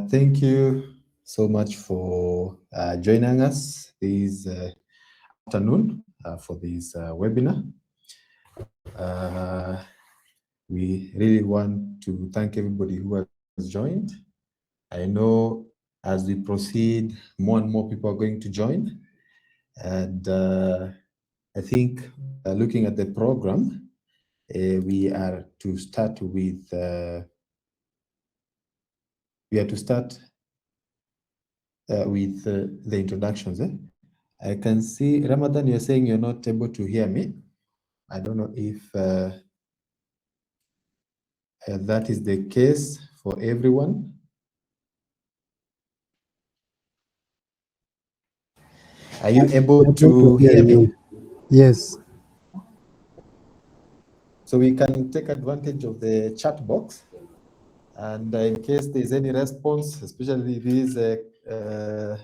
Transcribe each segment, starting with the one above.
Thank you so much for joining us this afternoon for this webinar. We really want to thank everybody who has joined. I know as we proceed, more and more people are going to join. And I think looking at the program, we are to start with the introductions. I can see, Ramadan, you're saying you're not able to hear me. I don't know if that is the case for everyone. Are you able to hear me? Yes. So we can take advantage of the chat box. And in case there's any response, especially these where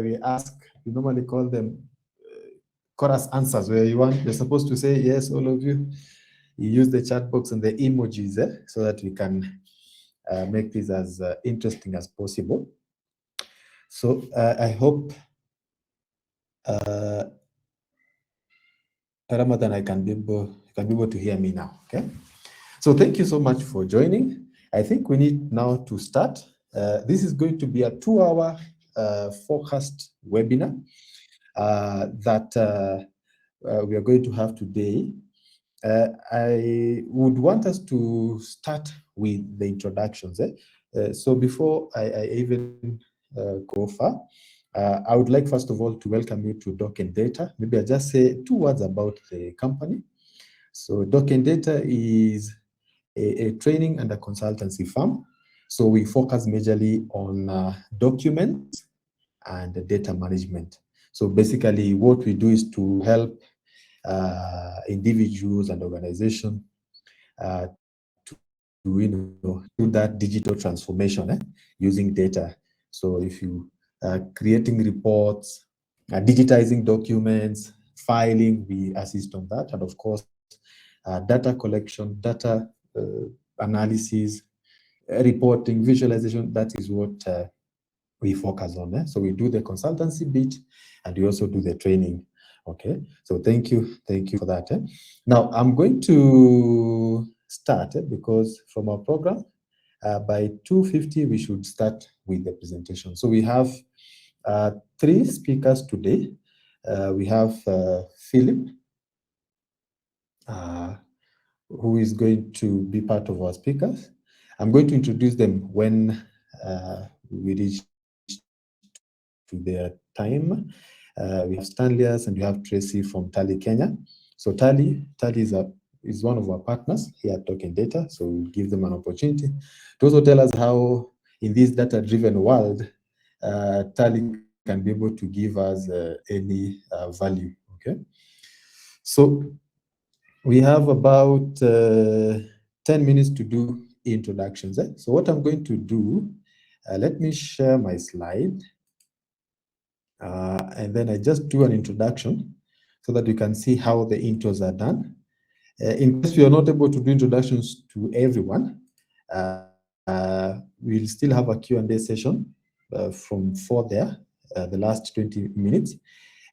we ask, we normally call them chorus answers, where you're supposed to say yes, all of you. You use the chat box and the emojis so that we can make this as interesting as possible. So I hope Ramadan, I can be able to hear me now. Okay. So thank you so much for joining. I think we need now to start. This is going to be a 2-hour forecast webinar that we are going to have today. I would want us to start with the introductions. So before I even go far, I would like first of all to welcome you to Doc and Data. Maybe I'll just say 2 words about the company. So Doc and Data is a training and a consultancy firm. So we focus majorly on documents and data management. So basically what we do is to help individuals and organizations to do that digital transformation using data. So if you are creating reports, digitizing documents, filing, we assist on that. And of course, data collection, data analysis, reporting, visualization, that is what we focus on. So we do the consultancy bit and we also do the training. Okay, so thank you for that. Now I'm going to start because from our program, by 2:50 we should start with the presentation. So we have 3 speakers today. We have Philip, who is going to be part of our speakers. I'm going to introduce them when we reach to their time. We have Stanley's and we have Tracy from Tally Kenya. So Tally is one of our partners here at Token Data. So we'll give them an opportunity to also tell us how in this data-driven world, Tally can be able to give us any value, okay? So we have about 10 minutes to do introductions. So what I'm going to do, let me share my slide. And then I just do an introduction so that you can see how the intros are done. In case we are not able to do introductions to everyone, we'll still have a Q&A session from 4 there, the last 20 minutes,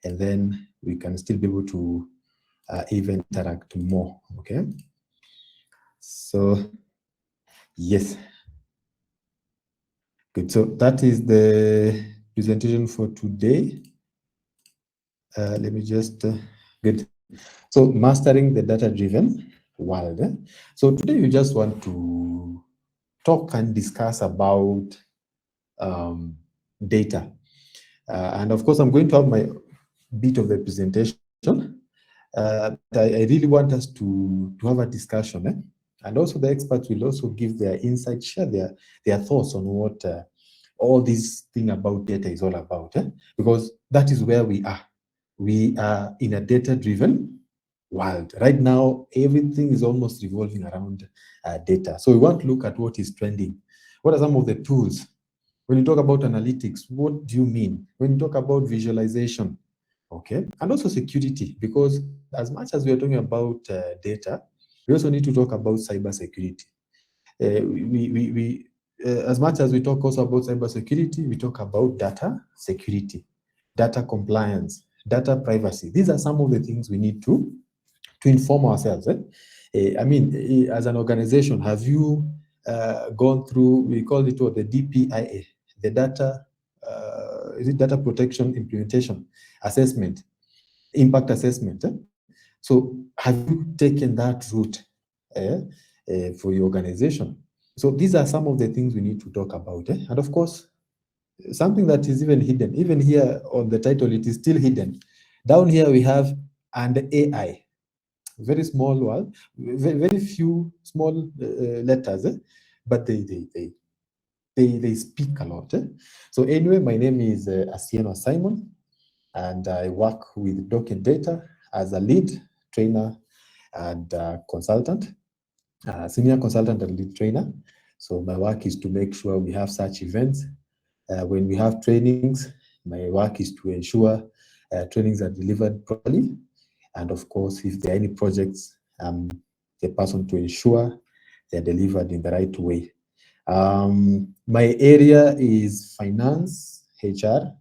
and then we can still be able to even interact more, okay? So, yes. Good, so that is the presentation for today. Let me just, good. So mastering the data-driven world. So today we just want to talk and discuss about data. And of course, I'm going to have my bit of the presentation. I really want us to have a discussion. And also the experts will also give their insight, share their thoughts on what all this thing about data is all about. Because that is where we are. We are in a data-driven world. Right now, everything is almost revolving around data. So we want to look at what is trending. What are some of the tools? When you talk about analytics, what do you mean? When you talk about visualization, okay? And also security, because as much as we are talking about data, we also need to talk about cybersecurity. as much as we talk also about cybersecurity, we talk about data security, data compliance, data privacy. These are some of the things we need to inform ourselves. I mean, as an organization, have you gone through, we call it what, the DPIA, the is it data protection implementation assessment, impact assessment? So have you taken that route for your organization? So these are some of the things we need to talk about. And of course, something that is even hidden, even here on the title, it is still hidden. Down here we have and AI, very small one, very few small letters, but they speak a lot. So anyway, my name is Asieno Simon, and I work with Doc and Data as a lead trainer and consultant, senior consultant and lead trainer. So my work is to make sure we have such events. When we have trainings, my work is to ensure trainings are delivered properly. And of course, if there are any projects, I'm the person to ensure they're delivered in the right way. My area is finance, HR,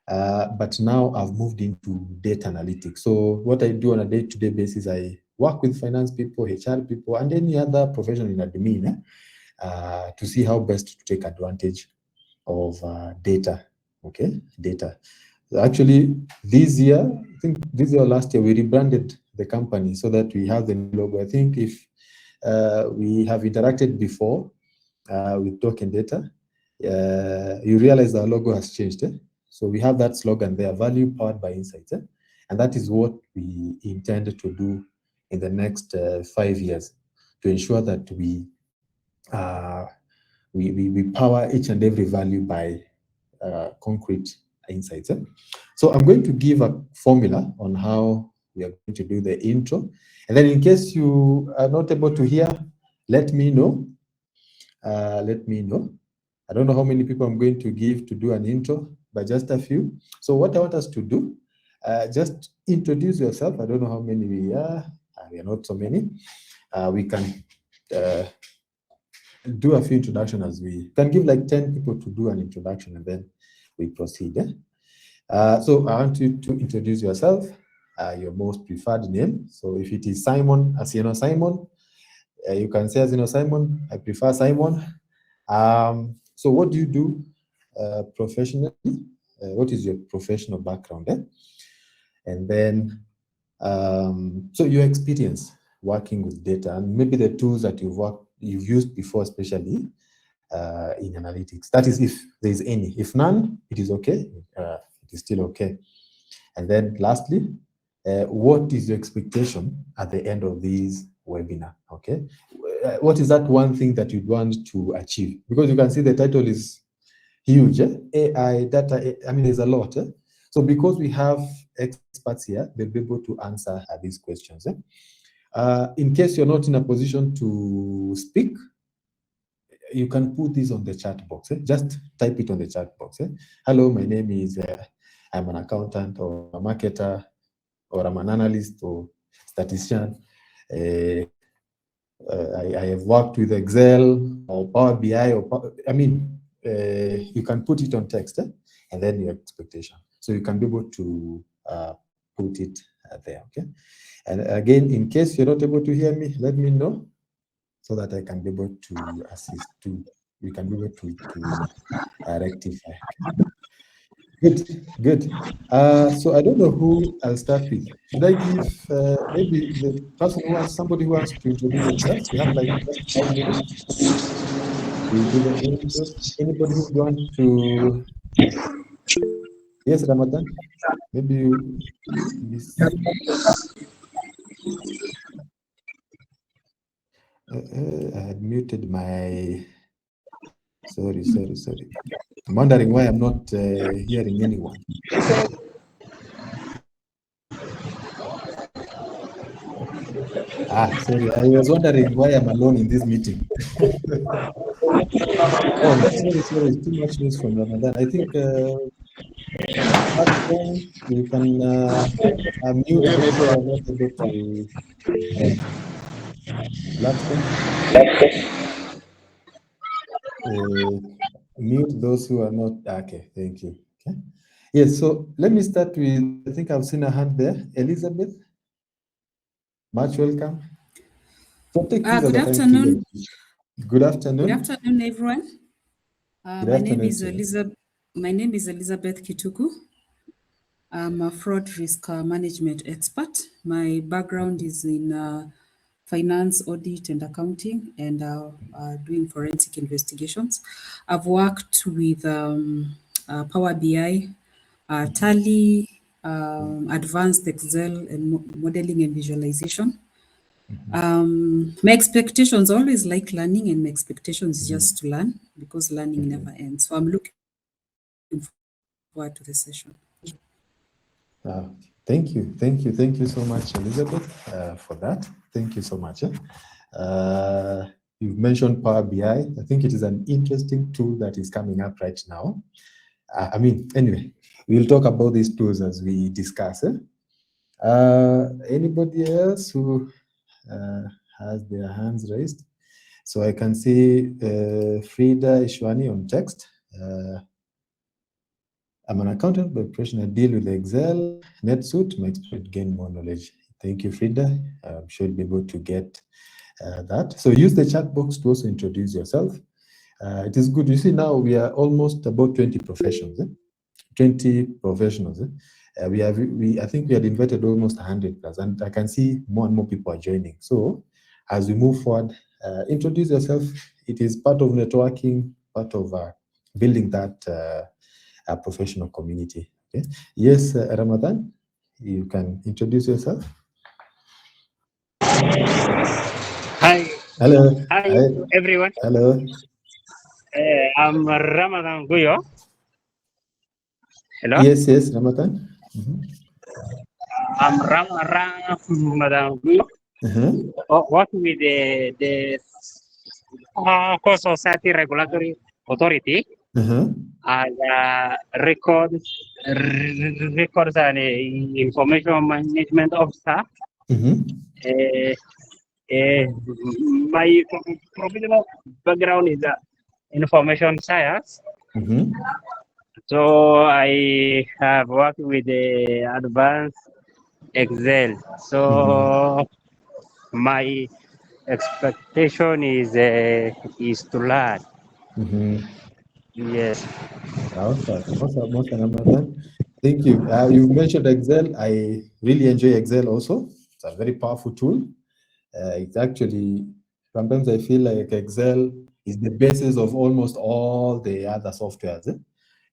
but now I've moved into data analytics. So what I do on a day-to-day basis, I work with finance people, HR people, and any other profession in admin to see how best to take advantage of data. Okay, data. Actually, this year, I think this year or last year, we rebranded the company so that we have the new logo. I think if we have interacted before with token data, you realize our logo has changed. So we have that slogan there, value powered by insights. And that is what we intend to do in the next 5 years to ensure that we power each and every value by concrete insights. So I'm going to give a formula on how we are going to do the intro. And then in case you are not able to hear, let me know. Let me know. I don't know how many people I'm going to give to do an intro, but just a few. So what I want us to do, just introduce yourself. I don't know how many we are. We are not so many. We can do a few introductions as we can give like 10 people to do an introduction and then we proceed. So I want you to introduce yourself, your most preferred name. So if it is Simon, Asieno Simon, you can say Asieno Simon. I prefer Simon. So what do you do professionally? What is your professional background? And then, so your experience working with data and maybe the tools that you've used before, especially in analytics. That is if there is any. If none, it is okay. It is still okay. And then lastly, what is your expectation at the end of this webinar? Okay. What is that one thing that you'd want to achieve? Because you can see the title is huge. AI, data, I mean, there's a lot. So because we have experts here, they'll be able to answer these questions. In case you're not in a position to speak, you can put this on the chat box. Just type it on the chat box. Hello, my name is, I'm an accountant or a marketer, or I'm an analyst or statistician. I have worked with Excel or Power BI, or you can put it on text and then your expectation. So you can be able to put it there, okay? And again, in case you're not able to hear me, let me know so that I can be able to assist to, you can be able to rectify. Good. So I don't know who I'll start with. Should I give maybe the person who wants, somebody who wants to introduce themselves? We have like just 5 minutes. We do the intros. Anybody who want to? Yes, Ramadan. Maybe you. I had muted my. Sorry. I'm wondering why I'm not hearing anyone. Sorry. I was wondering why I'm alone in this meeting. Oh, sorry. Too much news from Ramadan. I think platform, you can mute those who are not able to platform. Mute those who are not. Okay, thank you. Okay. Yes, so let me start with, I think I've seen a hand there. Elizabeth, much welcome. So take this as Good a time to afternoon. engage. Good Good afternoon. afternoon, everyone. Good My name afternoon is to you. Elizabeth. My name is Elizabeth Kituku. I'm a fraud risk management expert. My background is in finance, audit, and accounting, and doing forensic investigations. I've worked with Power BI, Tally, advanced Excel, and modeling and visualization. My expectations always like learning, and my expectations is just to learn because learning never ends. So I'm looking forward to the session. Thank you, thank you so much, Elizabeth, for that. Thank you so much. You've mentioned Power BI. I think it is an interesting tool that is coming up right now. Anyway, we'll talk about these tools as we discuss. Anybody else who has their hands raised? So I can see Frida Ishwani on text. I'm an accountant by profession. I deal with Excel, NetSuite. My expert gain more knowledge. Thank you, Frida. I'm sure you'll be able to get that. So use the chat box to also introduce yourself. It is good. You see, now we are almost about 20 professions. 20 professionals. I think we had invited almost 100 plus, and I can see more and more people are joining. So as we move forward, introduce yourself. It is part of networking, part of building that professional community. Okay. Yes, Ramadan, you can introduce yourself. Hi, Hello. hi Hi. everyone. Hello. I'm Ramadan Guyo. Hello, Yes, Ramadan. I'm Ramadan Guyo. Work with the Coast Society Regulatory Authority as records and information management officer. Uh, my professional background is information science. So I have worked with the advanced Excel. So my expectation is to learn. Yes. Awesome, Ramadan. Thank you. You mentioned Excel. I really enjoy Excel also. It's a very powerful tool. It's actually, sometimes I feel like Excel is the basis of almost all the other softwares.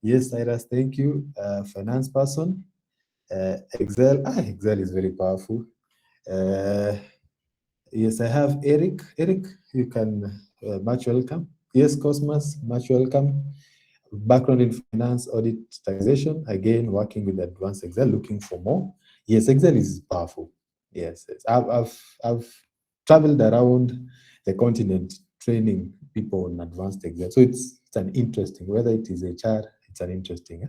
Yes, Cyrus, thank you. Finance person. Excel is very powerful. Yes, I have Eric. Eric, you can much welcome. Yes, Cosmos, much welcome. Background in finance, audit, taxation. Again, working with advanced Excel, looking for more. Yes, Excel is powerful. Yes. I've traveled around the continent training people on advanced Excel. So it's an interesting, whether it is HR, it's an interesting.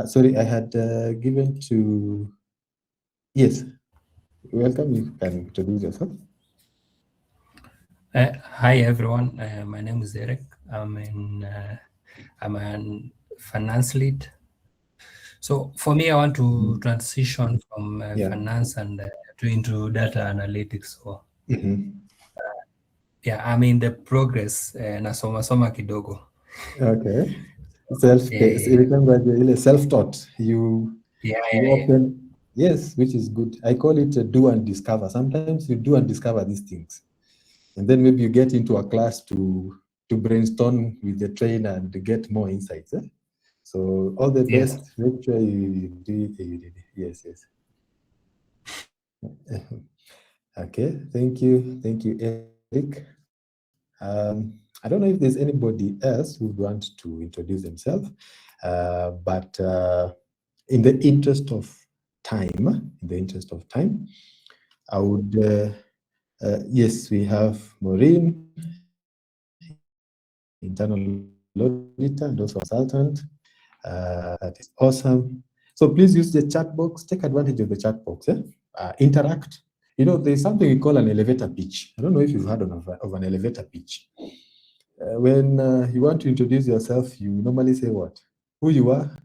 Sorry, I had given to, yes, welcome. You can introduce yourself. Hi everyone, my name is Eric. I'm a finance lead. So for me, I want to transition from finance and into data analytics. So I'm in the progress nasoma kidogo. Okay. Self-taught. You often, yes, which is good. I call it do and discover. Sometimes you do and discover these things. And then maybe you get into a class to brainstorm with the trainer and get more insights. So all the best. Make sure you do it. Yes. Okay. Thank you, Eric. I don't know if there's anybody else who would want to introduce themselves, but in the interest of time, I would. Yes, we have Maureen, internal auditor and also consultant. That is awesome. So please use the chat box. Take advantage of the chat box. Interact. There's something we call an elevator pitch. I don't know if you've heard of an elevator pitch. when you want to introduce yourself, you normally say what? Who you are,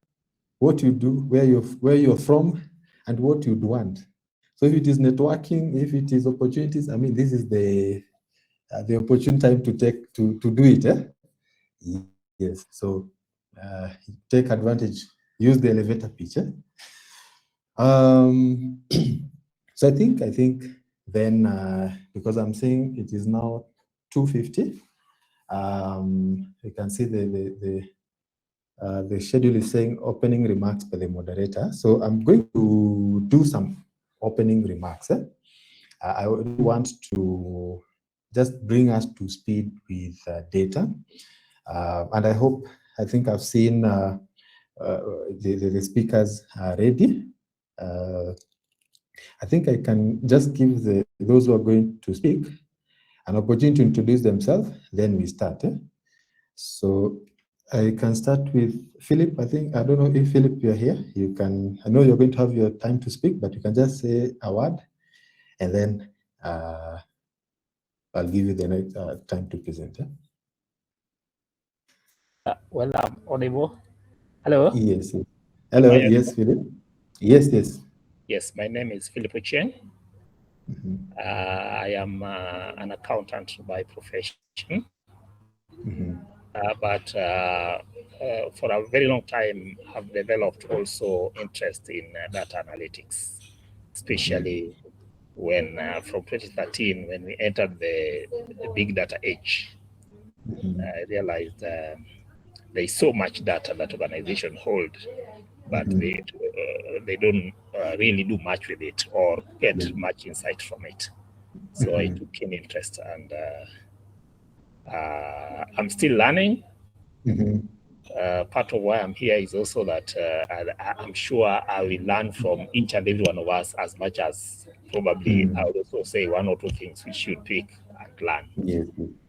what you do, where you're from, and what you'd want. So if it is networking, if it is opportunities, I mean, this is the opportune time to do it. Yes. So take advantage. Use the elevator pitch. So I think then because I'm saying it is now 2:50. You can see the schedule is saying opening remarks by the moderator. So I'm going to do some opening remarks. I want to just bring us to speed with data. And I think I've seen the speakers are ready. I think I can just give those who are going to speak an opportunity to introduce themselves, then we start. So I can start with Philip. I don't know if Philip, you're here. You can, I know you're going to have your time to speak, but you can just say a word and then I'll give you the next time to present. Well, I'm audible. Hello. Yes. Hello. Yes, Philip. Yes. Yes, my name is Philip Ochieng. Mhm. I am an accountant by profession, Mhm. but for a very long time have developed also interest in data analytics, especially when from 2013, when we entered the big data age. I realized there is so much data that organizations hold, but they don't really do much with it or get much insight from it. So I took keen interest, and I'm still learning. Part of why I'm here is also that I'm sure I will learn from each and every one of us as much as probably I would also say one or two things we should pick and learn.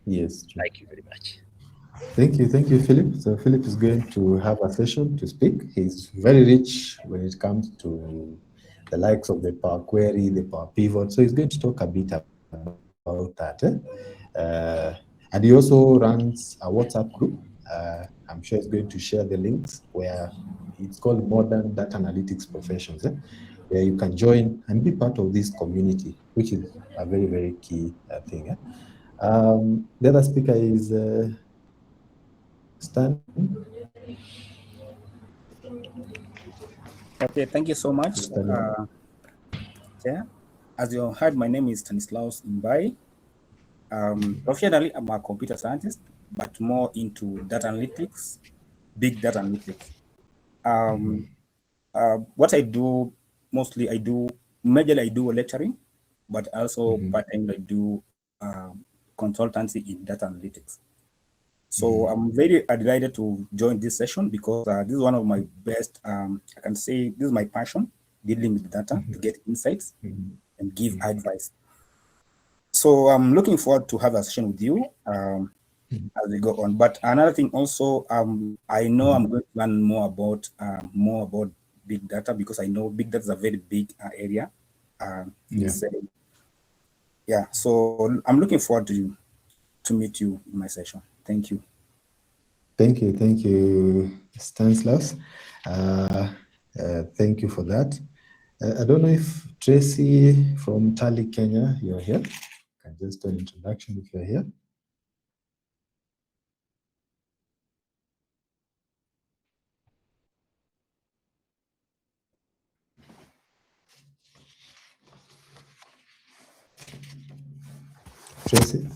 Yes. True. Thank you very much. Thank you, Philip. So Philip is going to have a session to speak. He's very rich when it comes to the likes of the Power Query, the Power Pivot. So he's going to talk a bit about that. And he also runs a WhatsApp group. I'm sure he's going to share the links where it's called Modern Data Analytics Professions, where you can join and be part of this community, which is a very, very key thing. The other speaker is Stan. Okay, thank you so much. As you heard, my name is Stanislaus Mbai. Professionally, I'm a computer scientist, but more into data analytics, big data analytics. What I do, mostly majorly I do lecturing, but also part-time I do consultancy in data analytics. So I'm very delighted to join this session because this is one of my best, I can say this is my passion, dealing with data to get insights and give advice. So I'm looking forward to have a session with you as we go on. But another thing also, I know I'm going to learn more about big data because I know big data is a very big area. So I'm looking forward to meet you in my session. Thank you. Thank you, Stanislaus. Thank you for that. I don't know if Tracy from Tally, Kenya, you're here. I can just do an introduction if you're here. Tracy.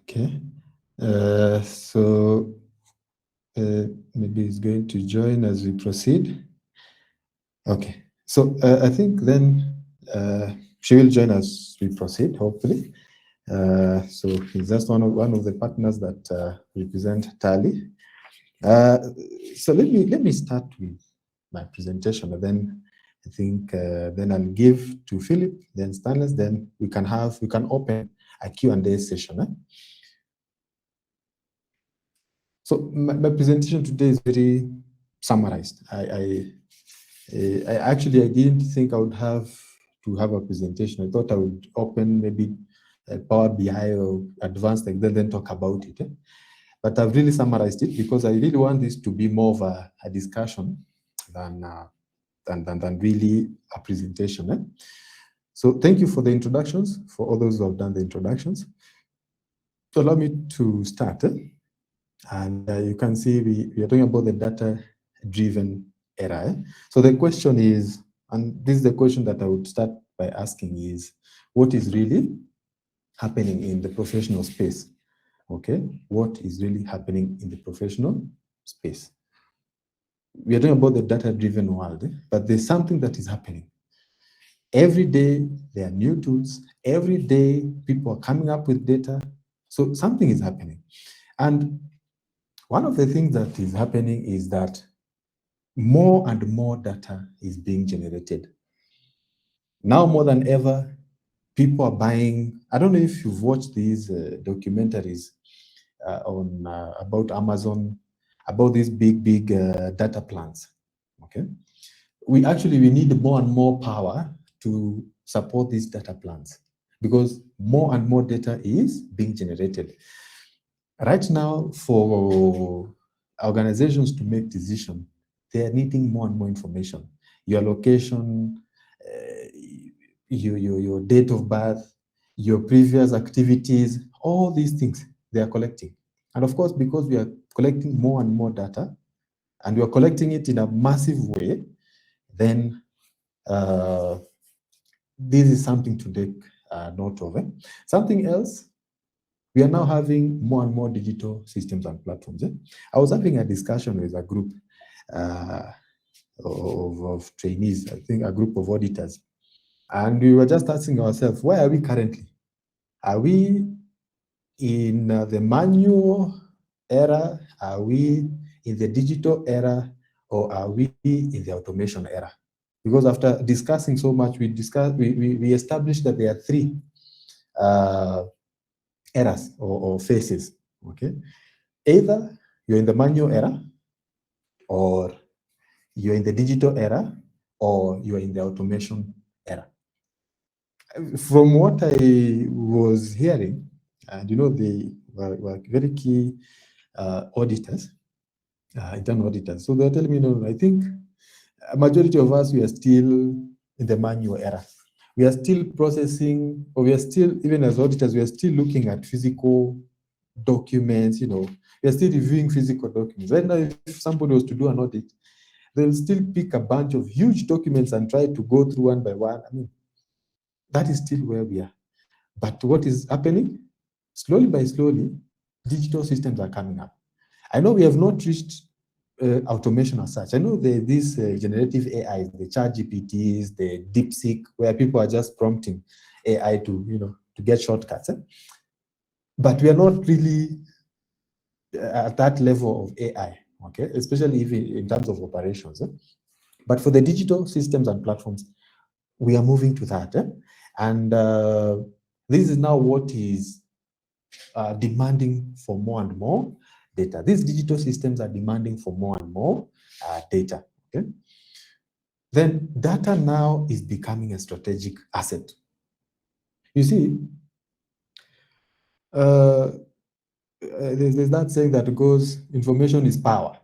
Okay. So maybe he's going to join as we proceed. Okay. So I think then she will join as we proceed, hopefully. So he's just one of the partners that represent Tally. So let me start with my presentation, and then I think then I'll give to Philip, then Stanley, then we can open a Q&A session. So my presentation today is very summarized. I didn't think I would have to have a presentation. I thought I would open maybe Power BI or advanced like that, then talk about it. But I've really summarized it because I really want this to be more of a discussion than really a presentation. So thank you for the introductions, for all those who have done the introductions. So allow me to start. And you can see we are talking about the data-driven era. So the question is, and this is the question that I would start by asking is, what is really happening in the professional space? Okay, what is really happening in the professional space? We are talking about the data-driven world, but there's something that is happening. Every day, there are new tools. Every day, people are coming up with data. So something is happening. And one of the things that is happening is that more and more data is being generated. Now more than ever, people are buying. I don't know if you've watched these documentaries about Amazon, about these big data plans. Okay, we need more and more power to support these data plans because more and more data is being generated. Right now, for organizations to make decisions, they are needing more and more information. Your location, your date of birth, your previous activities, all these things they are collecting. And of course, because we are collecting more and more data, and we are collecting it in a massive way, then this is something to take note of. Something else, we are now having more and more digital systems and platforms. I was having a discussion with a group of trainees, I think a group of auditors, and we were just asking ourselves, where are we currently? Are we in the manual era? Are we in the digital era? Or are we in the automation era? Because after discussing so much, we established that there are three eras or phases. Okay, either you're in the manual era, or you're in the digital era, or you're in the automation era. From what I was hearing, and they were very key auditors, internal auditors. So they're telling me, no, I think a majority of us, we are still in the manual era. We are still processing, or we are still, even as auditors, we are still looking at physical documents, we are still reviewing physical documents. Right now, if somebody was to do an audit, they'll still pick a bunch of huge documents and try to go through one by one. I mean, that is still where we are. But what is happening? Slowly by slowly, digital systems are coming up. I know we have not reached automation as such. I know these generative AIs, the ChatGPTs, the DeepSeek, where people are just prompting AI to get shortcuts. But we are not really at that level of AI, okay? Especially if in terms of operations. But for the digital systems and platforms, we are moving to that. And this is now what is demanding for more and more data. These digital systems are demanding for more and more data. Okay? Then data now is becoming a strategic asset. You see, there's that saying that goes, information is power.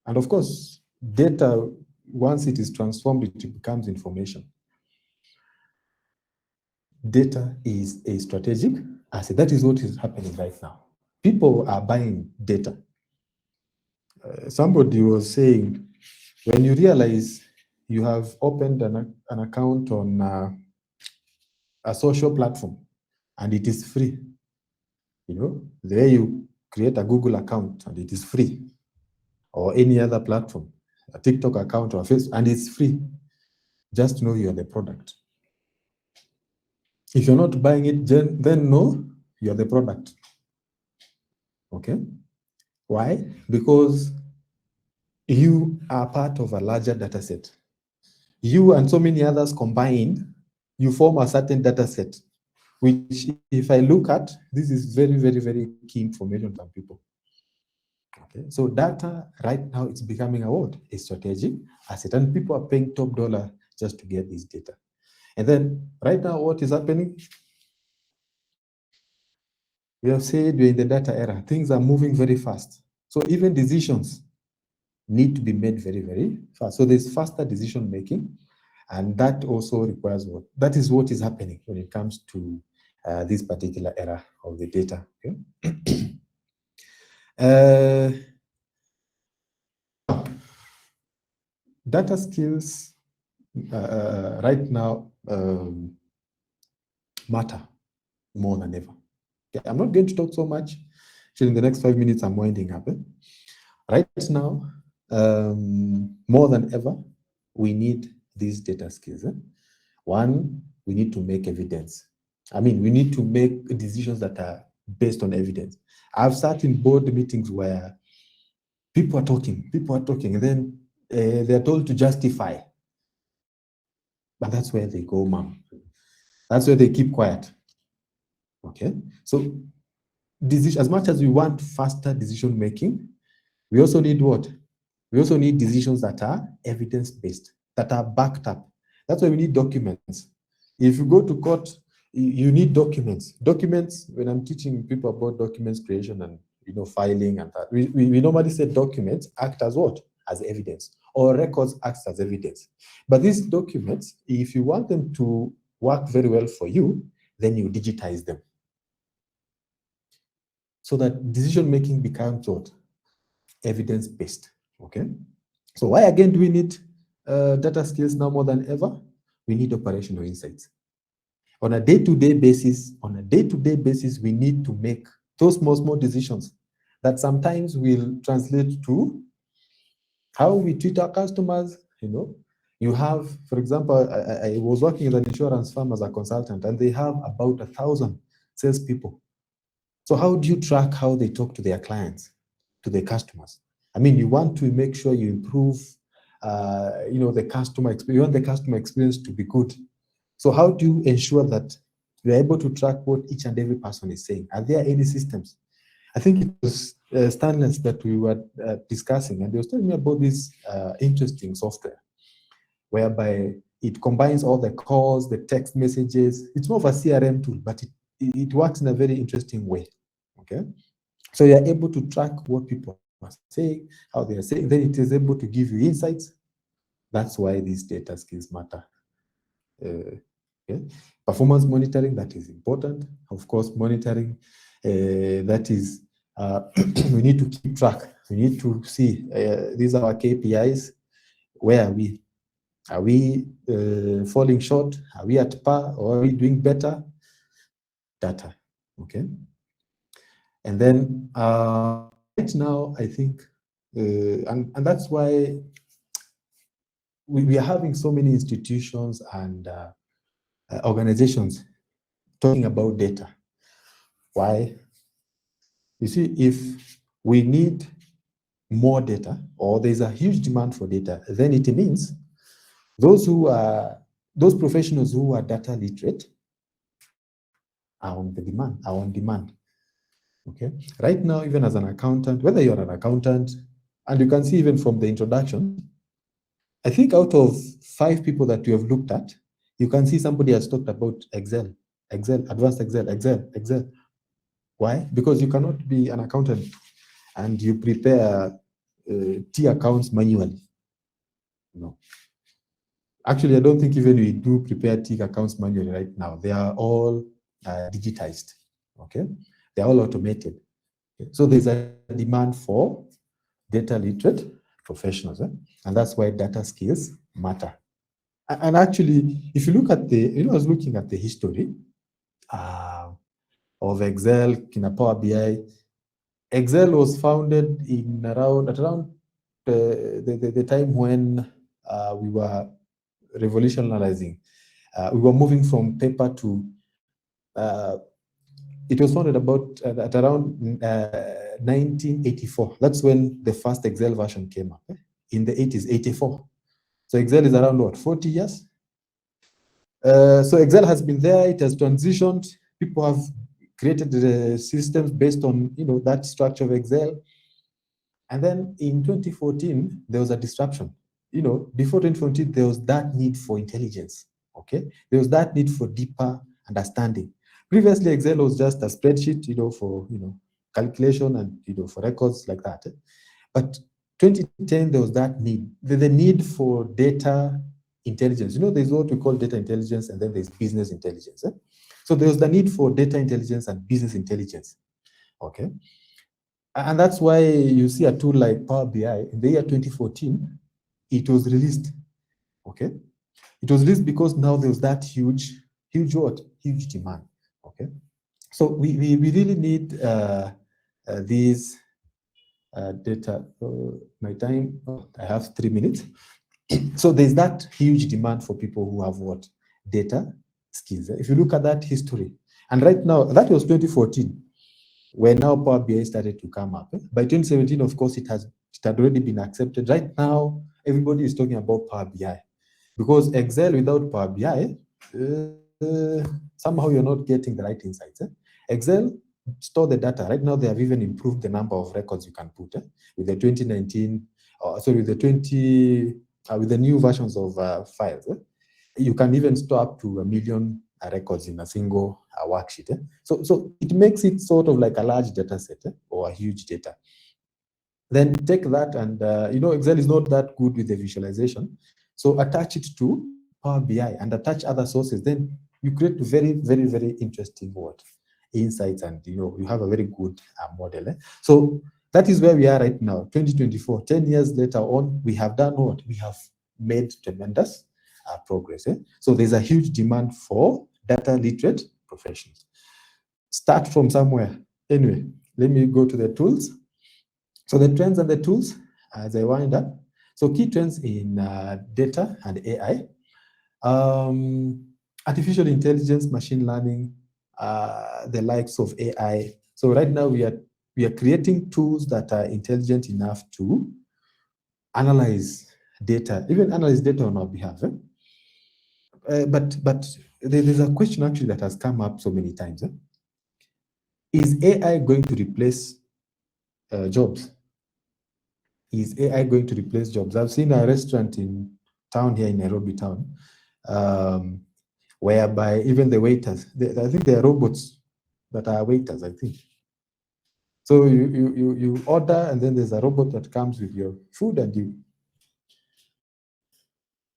And of course, data, once it is transformed, it becomes information. Data is a strategic asset. That is what is happening right now. People are buying data. Somebody was saying, when you realize you have opened an account on a social platform and it is free, the way you create a Google account and it is free, or any other platform, a TikTok account or a Facebook, and it's free, just know you're the product. If you're not buying it, then know you're the product. Okay? Why? Because you are part of a larger data set. You and so many others combined, you form a certain data set, which if I look at, this is very, very, very key information for people. Okay, so data right now it's becoming a strategic asset, and people are paying top dollar just to get this data. And then right now, what is happening? We have said we're in the data era. Things are moving very fast. So even decisions need to be made very, very fast. So there's faster decision making. And that also requires what? That is what is happening when it comes to this particular era of the data. Okay? Data skills right now matter more than ever. Okay, I'm not going to talk so much. In the next 5 minutes, I'm winding up. Right now, more than ever, we need these data skills. One, we need to make evidence. I mean, we need to make decisions that are based on evidence. I've sat in board meetings where people are talking, and then they're told to justify. But that's where they go, mom. That's where they keep quiet. Okay? So, as much as we want faster decision making, we also need what? We also need decisions that are evidence-based, that are backed up. That's why we need documents. If you go to court, you need documents. Documents, when I'm teaching people about documents creation and filing and that, we normally say documents act as what? As evidence, or records act as evidence. But these documents, if you want them to work very well for you, then you digitize them. So that decision-making becomes what? Evidence-based, okay? So why again do we need data skills now more than ever? We need operational insights. On a day-to-day basis, we need to make those small decisions that sometimes will translate to how we treat our customers. You have, for example, I was working in an insurance firm as a consultant, and they have about 1,000 salespeople. So how do you track how they talk to their clients, to their customers? I mean, you want to make sure you improve, the customer experience. You want the customer experience to be good. So how do you ensure that you're able to track what each and every person is saying? Are there any systems? I think it was Stanley that we were discussing, and he was telling me about this interesting software, whereby it combines all the calls, the text messages. It's more of a CRM tool, but it works in a very interesting way. Okay, so you're able to track what people are saying, how they are saying. Then it is able to give you insights. That's why these data skills matter. Okay. Performance monitoring, that is important. Of course, monitoring, that is, we need to keep track. We need to see, these are our KPIs. Where are we? Are we falling short? Are we at par, or are we doing better? Data, okay? And then right now, I think, and that's why we are having so many institutions and organizations talking about data. Why? You see, if we need more data, or there's a huge demand for data, then it means those professionals who are data literate are on demand. Okay. Right now, even as an accountant, whether you're an accountant, and you can see even from the introduction, I think out of 5 people that you have looked at, you can see somebody has talked about Excel, advanced Excel. Why? Because you cannot be an accountant and you prepare T accounts manually. No. Actually, I don't think even we do prepare T accounts manually right now. They are all digitized. Okay, they are all automated. Okay? So there's a demand for data literate professionals, and that's why data skills matter. And actually, if you look at I was looking at the history of Excel, Kina Power BI. Excel was founded in around the time when we were revolutionizing. We were moving from paper to. It was founded about at around 1984. That's when the first Excel version came up. In the 80s, 84. So Excel is around what, 40 years? So Excel has been there. It has transitioned. People have created the systems based on that structure of Excel. And then in 2014, there was a disruption. Before 2014, there was that need for intelligence. Okay, there was that need for deeper understanding. Previously, Excel was just a spreadsheet, for calculation and for records like that. But 2010, there was that need, the need for data intelligence. There's what we call data intelligence, and then there's business intelligence. So there was the need for data intelligence and business intelligence. Okay, and that's why you see a tool like Power BI in the year 2014, it was released. Okay, it was released because now there was that huge demand. Okay, so we really need these data. My time, I have 3 minutes. So there's that huge demand for people who have what? Data skills. If you look at that history, and right now, that was 2014, when now Power BI started to come up. By 2017, of course, it had already been accepted. Right now, everybody is talking about Power BI. Because Excel without Power BI, somehow you're not getting the right insights. Excel store the data. Right now, they have even improved the number of records you can put with the 2019, with the new versions of files. You can even store up to 1 million records in a single worksheet. So it makes it sort of like a large data set or a huge data. Then take that and, Excel is not that good with the visualization. So attach it to Power BI and attach other sources. Then you create very, very, very interesting insights, and you have a very good model. So that is where we are right now, 2024. 10 years later on, we have done what? We have made tremendous progress. So there's a huge demand for data literate professionals. Start from somewhere. Anyway, let me go to the tools. So the trends and the tools as I wind up. So key trends in data and AI, artificial intelligence, machine learning, the likes of AI. So right now we are creating tools that are intelligent enough to analyze data, even analyze data on our behalf. But there's a question actually that has come up so many times. Is AI going to replace jobs? Is AI going to replace jobs? I've seen a restaurant in town here in Nairobi town, whereby even the waiters, I think they are robots that are waiters, I think. So you order, and then there's a robot that comes with your food, and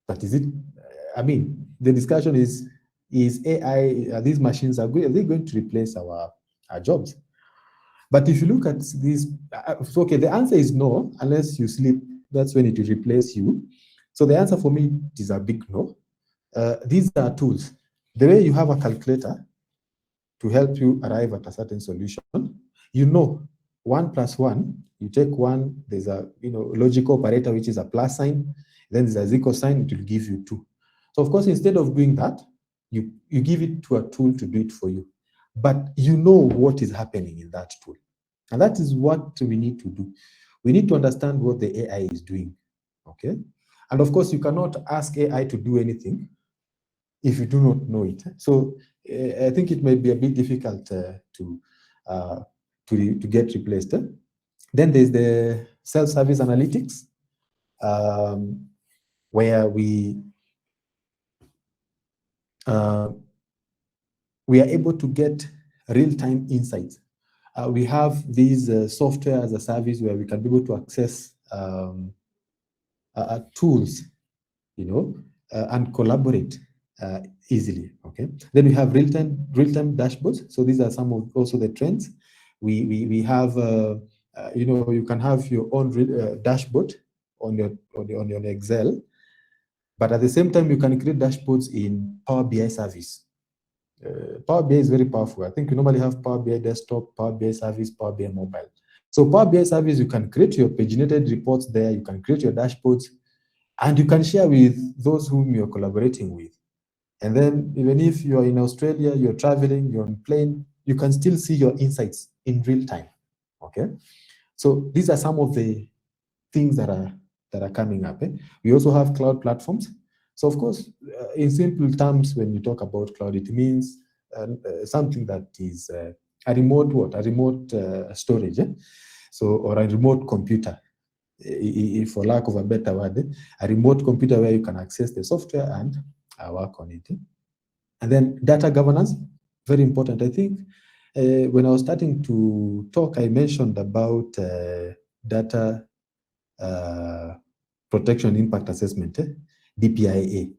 but is it? I mean, the discussion is AI? These machines are they going to replace our jobs? But if you look at these, okay, the answer is no, unless you sleep. That's when it will replace you. So the answer for me is a big no. These are tools. The way you have a calculator to help you arrive at a certain solution, 1 + 1, you take 1, there's a logical operator, which is a plus sign, then there's a equal sign, it will give you 2. So of course, instead of doing that, you give it to a tool to do it for you. But you know what is happening in that tool. And that is what we need to do. We need to understand what the AI is doing. Okay? And of course, you cannot ask AI to do anything if you do not know it. So I think it may be a bit difficult to get replaced. Then there's the self-service analytics, where we are able to get real-time insights. We have these software as a service where we can be able to access tools, and collaborate easily. Okay. Then we have real-time dashboards. So these are some of also the trends. We have you can have your own dashboard on your Excel, but at the same time you can create dashboards in Power BI service. Power BI is very powerful. I think you normally have Power BI desktop, Power BI service, Power BI mobile. So Power BI service, you can create your paginated reports there, you can create your dashboards, and you can share with those whom you're collaborating with. And then even if you're in Australia, you're traveling, you're on plane, you can still see your insights in real time. Okay. So these are some of the things that are coming up. We also have cloud platforms. So of course, in simple terms, when you talk about cloud, it means something that is a remote storage, so, or a remote computer, for lack of a better word, a remote computer where you can access the software and work on it. And then data governance, very important. I think when I was starting to talk, I mentioned about data protection impact assessment, DPIA.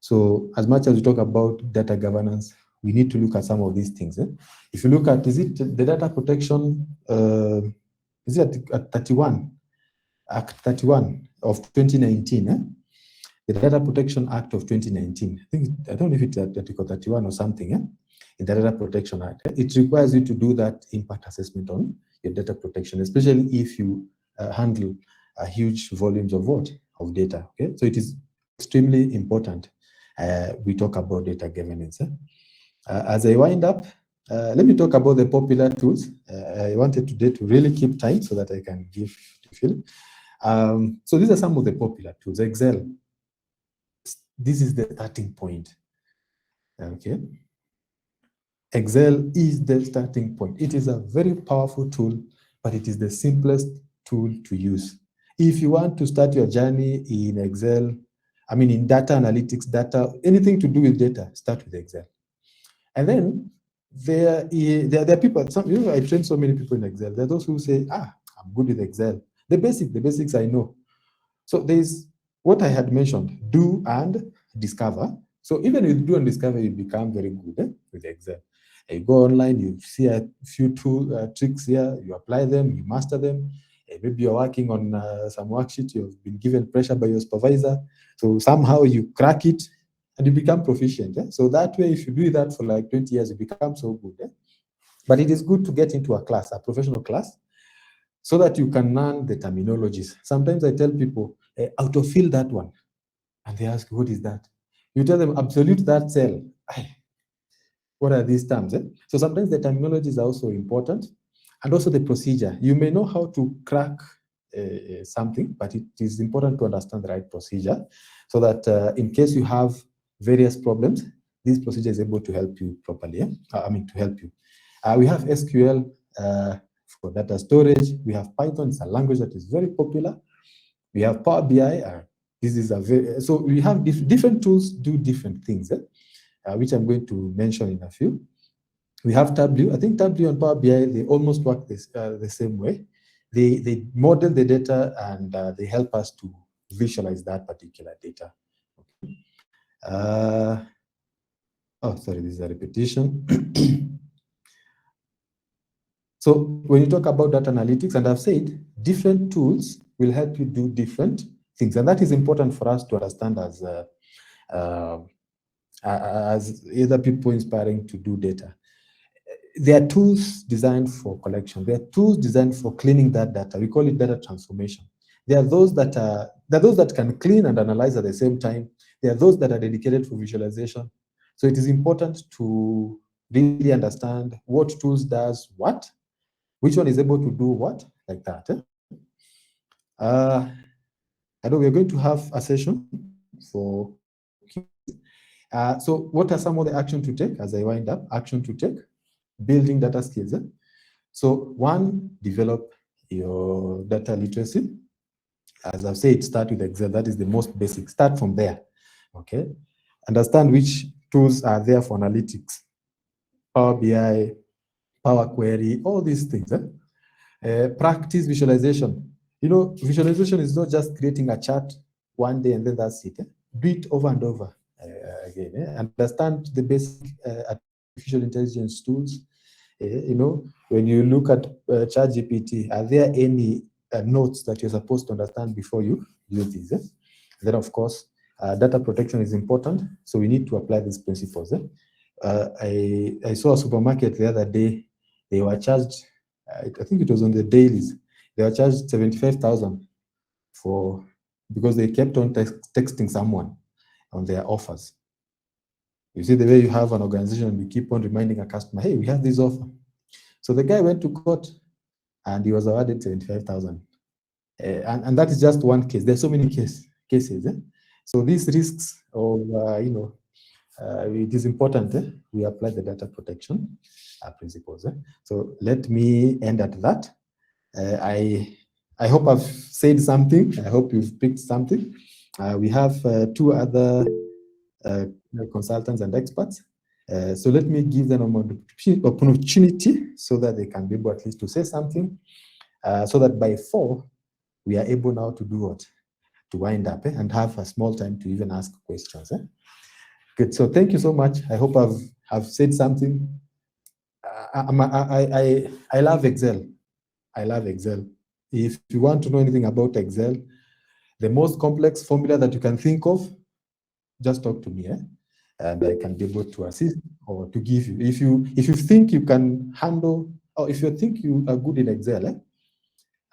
So as much as we talk about data governance, we need to look at some of these things. If you look at, is it the data protection, is it at 31, Act 31 of 2019, the Data Protection Act of 2019. I don't know if it's Article 31 or something, in the Data Protection Act. It requires you to do that impact assessment on your data protection, especially if you handle huge volumes of data. Okay, so it is extremely important. We talk about data governance. As I wind up, let me talk about the popular tools. I wanted today to really keep time so that I can give to Phil. So these are some of the popular tools. Excel. This is the starting point. Okay. Excel is the starting point. It is a very powerful tool, but it is the simplest tool to use. If you want to start your journey in Excel, in data analytics, anything to do with data, start with Excel. And then there are people, I train so many people in Excel. There are those who say, I'm good with Excel. The basics I know. So there's what I had mentioned, do and discover. So even with do and discover, you become very good with Excel. You go online, you see a few tricks here, you apply them, you master them. Maybe you're working on some worksheet, you've been given pressure by your supervisor. So somehow you crack it and you become proficient. So that way, if you do that for like 20 years, you become so good. But it is good to get into a class, a professional class, so that you can learn the terminologies. Sometimes I tell people, autofill that one. And they ask, what is that? You tell them, absolute that cell. What are these terms? So sometimes the terminologies are also important. And also the procedure. You may know how to crack something, but it is important to understand the right procedure so that in case you have various problems, this procedure is able to help you properly. To help you. We have SQL for data storage. We have Python. It's a language that is very popular. We have Power BI. This is so we have different tools do different things, which I'm going to mention in a few. We have Tableau. I think Tableau and Power BI, they almost work the same way. They model the data and they help us to visualize that particular data. Sorry, this is a repetition. So when you talk about data analytics, and I've said different tools will help you do different things, and that is important for us to understand as either people inspiring to do data. There are tools designed for collection. There are tools designed for cleaning that data. We call it data transformation. There are those that can clean and analyze at the same time. There are those that are dedicated for visualization. So it is important to really understand what tools does what, which one is able to do what, like that. I know we're going to have a session for so what are some of the action to take as I wind up? Action to take, building data skills. So one, develop your data literacy. As I've said, start with Excel. That is the most basic. Start from there, okay? Understand which tools are there for analytics. Power BI, Power Query, all these things. Practice visualization. Visualization is not just creating a chart one day and then that's it. Do it over and over again. Understand the basic artificial intelligence tools. When you look at ChatGPT, are there any notes that you're supposed to understand before you use these? Then, of course, data protection is important, so we need to apply these principles. I saw a supermarket the other day. They were charged, I think it was on the dailies, they were charged 75,000 because they kept on texting someone on their offers. You see the way you have an organization, you keep on reminding a customer, hey, we have this offer. So the guy went to court and he was awarded 75,000. And that is just one case. There's so many cases. So these risks of, it is important we apply the data protection principles. So let me end at that. I hope I've said something. I hope you've picked something. We have two other consultants and experts. So let me give them an opportunity so that they can be able at least to say something, so that by 4, we are able now to do what? To wind up and have a small time to even ask questions. Good, so thank you so much. I hope I've said something. I love Excel. I love Excel. If you want to know anything about Excel, the most complex formula that you can think of, just talk to me, and I can be able to assist or to give you. If you think you can handle, or if you think you are good in Excel,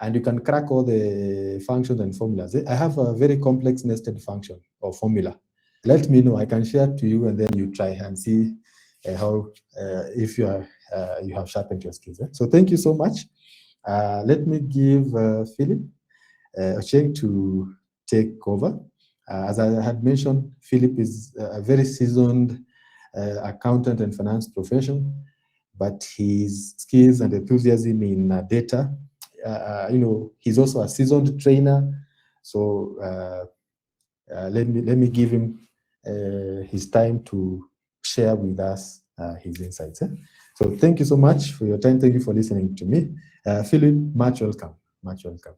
and you can crack all the functions and formulas, I have a very complex nested function or formula. Let me know. I can share to you, and then you try and see how if you have sharpened your skills. So thank you so much. Let me give Philip Ocheng to take over. As I had mentioned, Philip is a very seasoned accountant and finance professional, but his skills and enthusiasm in data, he's also a seasoned trainer. So let me give him his time to share with us his insights. So thank you so much for your time. Thank you for listening to me. Philip, much welcome. Much welcome.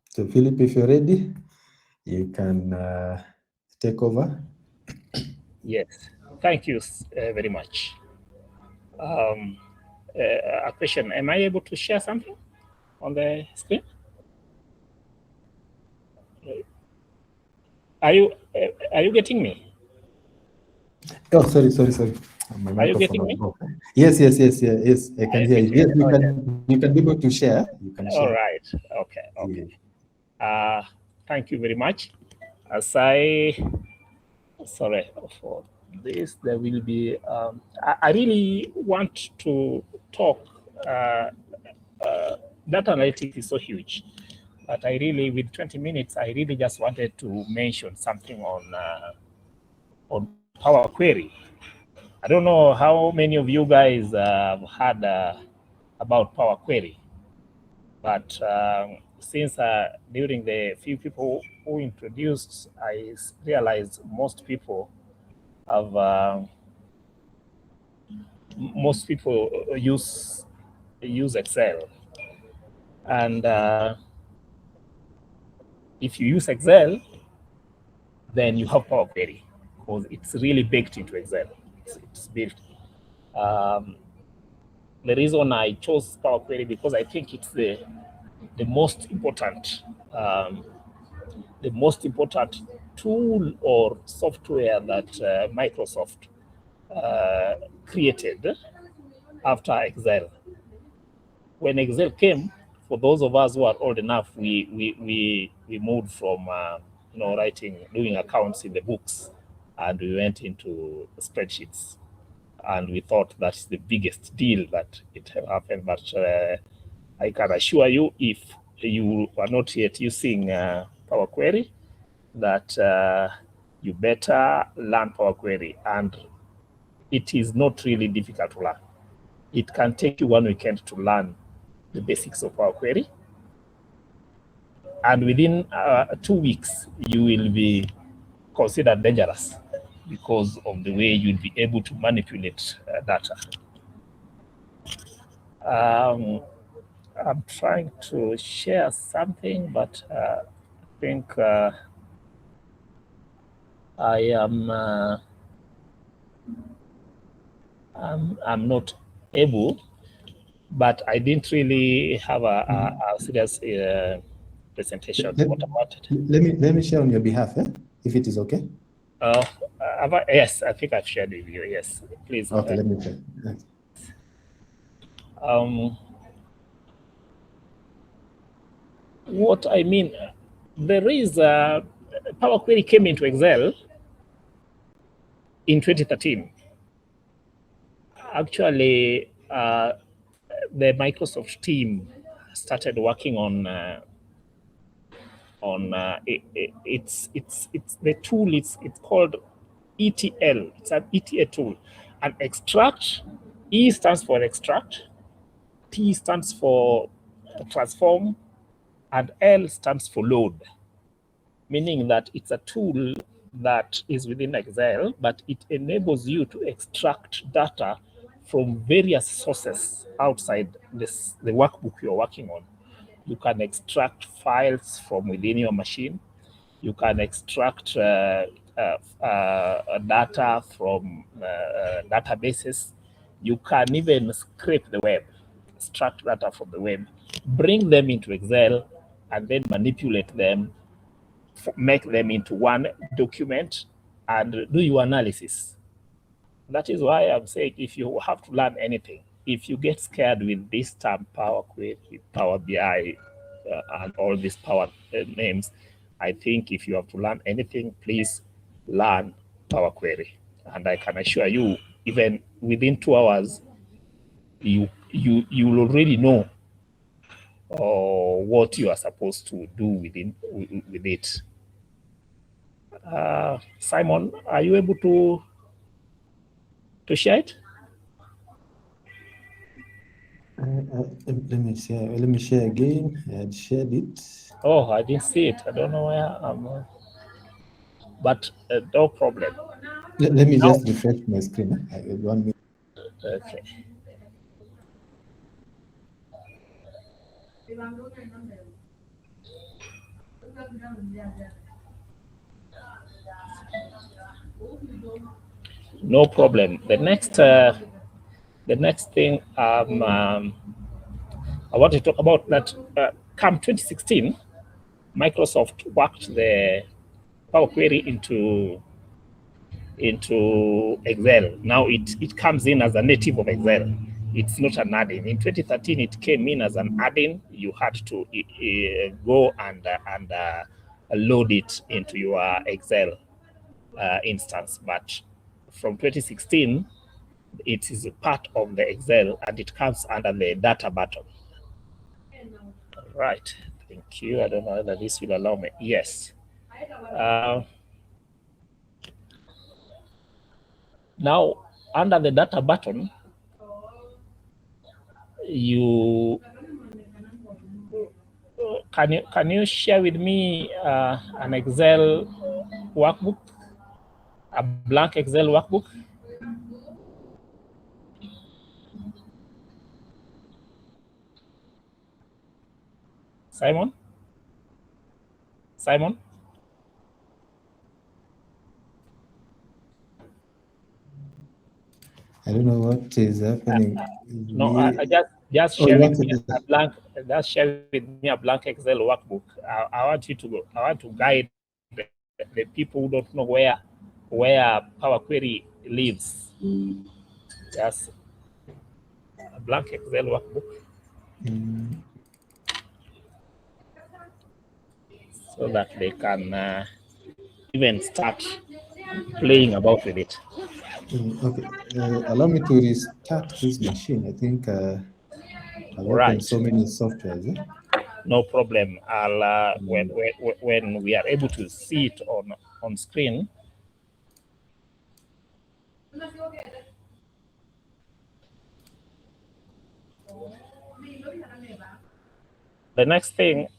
So Philip, if you're ready, you can take over. Yes, thank you very much. A question, am I able to share something on the screen? Are you getting me? Oh, sorry. My Are you microphone getting was me? off. Yes. I can hear you. Yes, you can be able to share. You can share. All right. Okay. Thank you very much. As I, sorry for this, there will be, I really want to talk, data analytics is so huge, but I really, with 20 minutes, I really just wanted to mention something on Power Query. I don't know how many of you guys have heard about Power Query, but since during the few people who introduced, I realized most people use Excel, and if you use Excel, then you have Power Query because it's really baked into Excel. It's built. The reason I chose Power Query because I think it's the most important tool or software that Microsoft created after Excel. When Excel came, for those of us who are old enough, we moved from doing accounts in the books, and we went into spreadsheets, and we thought that's the biggest deal that it happened. But I can assure you, if you are not yet using Power Query, that you better learn Power Query, and it is not really difficult to learn. It can take you 1 weekend to learn the basics of Power Query, and within 2 weeks, you will be considered dangerous because of the way you'll be able to manipulate data. I'm trying to share something, but I think I am I'm not able, but I didn't really have a serious presentation. What about it? Let me share on your behalf, if it is okay. Yes, I think I've shared with you. Yes, please. Okay, let me check. What I mean, there is Power Query came into Excel in 2013. Actually, the Microsoft team started working on it's the tool. It's called ETL. It's an ETL tool. And extract, E stands for extract, T stands for transform, and L stands for load, meaning that it's a tool that is within Excel, but it enables you to extract data from various sources outside the workbook you're working on. You can extract files from within your machine. You can extract data from databases. You can even scrape the web, extract data from the web, bring them into Excel, and then manipulate them, make them into one document, and do your analysis. That is why I'm saying if you have to learn anything, if you get scared with this term Power Query, Power BI, and all these power names, I think if you have to learn anything, please learn Power Query. And I can assure you, even within 2 hours, you will already know what you are supposed to do with it. Simon, are you able to share it? Let me share again. I had shared it. Oh, I didn't see it. I don't know where I'm. But no problem. Let me just refresh my screen. 1 minute. Okay. No problem. The next thing I want to talk about that come 2016, Microsoft worked the Power Query into Excel. Now it comes in as a native of Excel. It's not an add-in. In 2013, it came in as an add-in. You had to go and load it into your Excel instance. But from 2016, it is a part of the Excel and it comes under the data button. Right. Thank you. I don't know whether this will allow me. Yes. Now, under the data button, you can you share with me an Excel workbook, a blank Excel workbook? Simon? Simon? I don't know what is happening. No, I just share with me a blank. Just share with me a blank Excel workbook. I want you to go. I want to guide the people who don't know where Power Query lives. Just a blank Excel workbook. So that they can even start playing about with it. Okay, allow me to restart this machine. I think I've opened so many softwares. No problem. I'll when we are able to see it on screen. The next thing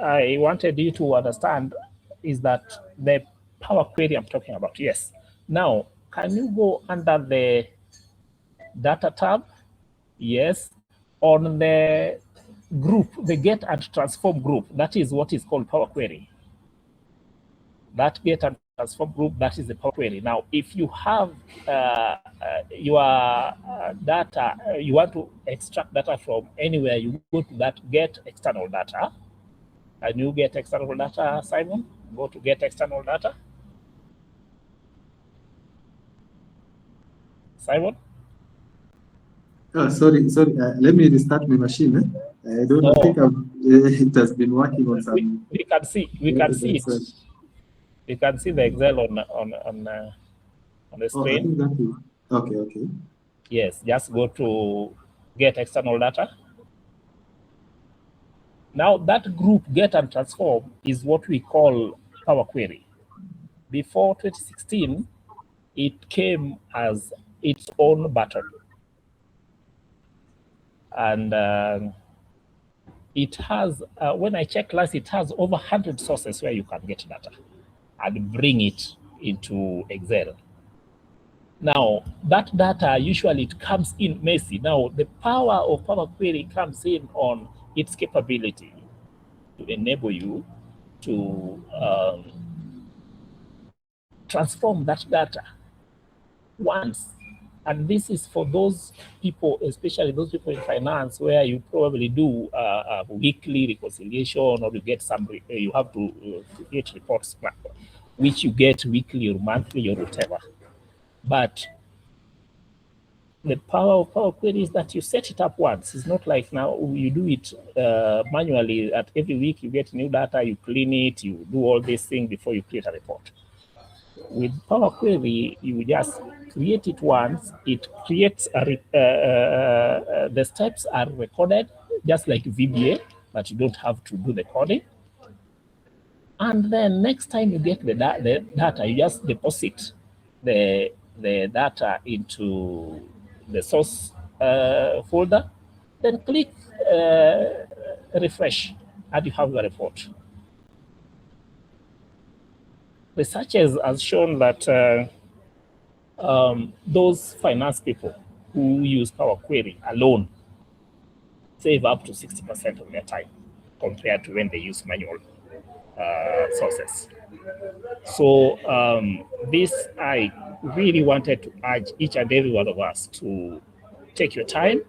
I wanted you to understand is that the Power Query I'm talking about. Yes. Now, can you go under the data tab? Yes. On the group, the get and transform group, that is what is called Power Query. That get and transform group, that is the Power Query. Now, if you have your data, you want to extract data from anywhere, you go to that get external data. Can you get external data, Simon? Go to get external data. Simon? Oh, sorry. Let me restart my machine. I don't think it has been working on some. We can see it. You can see the Excel on the screen. I think that is okay. Yes, just go to get external data. Now that group get and transform is what we call Power Query. Before 2016, it came as its own button. And it has, when I checked last, it has over 100 sources where you can get data and bring it into Excel. Now, that data, usually it comes in messy. Now, the power of Power Query comes in on its capability to enable you to transform that data once. And this is for those people, especially those people in finance, where you probably do a weekly reconciliation, or you get some, you have to create reports, which you get weekly or monthly or whatever. But the power of Power Query is that you set it up once. It's not like now you do it manually. At every week you get new data, you clean it, you do all these things before you create a report. With Power Query, you just create it once. It creates the steps are recorded just like VBA, but you don't have to do the coding. And then next time you get the data, you just deposit the data into the source folder, then click refresh, and you have the report. Researchers have shown that those finance people who use Power Query alone save up to 60% of their time compared to when they use manual sources. So this, I really wanted to urge each and every one of us to take your time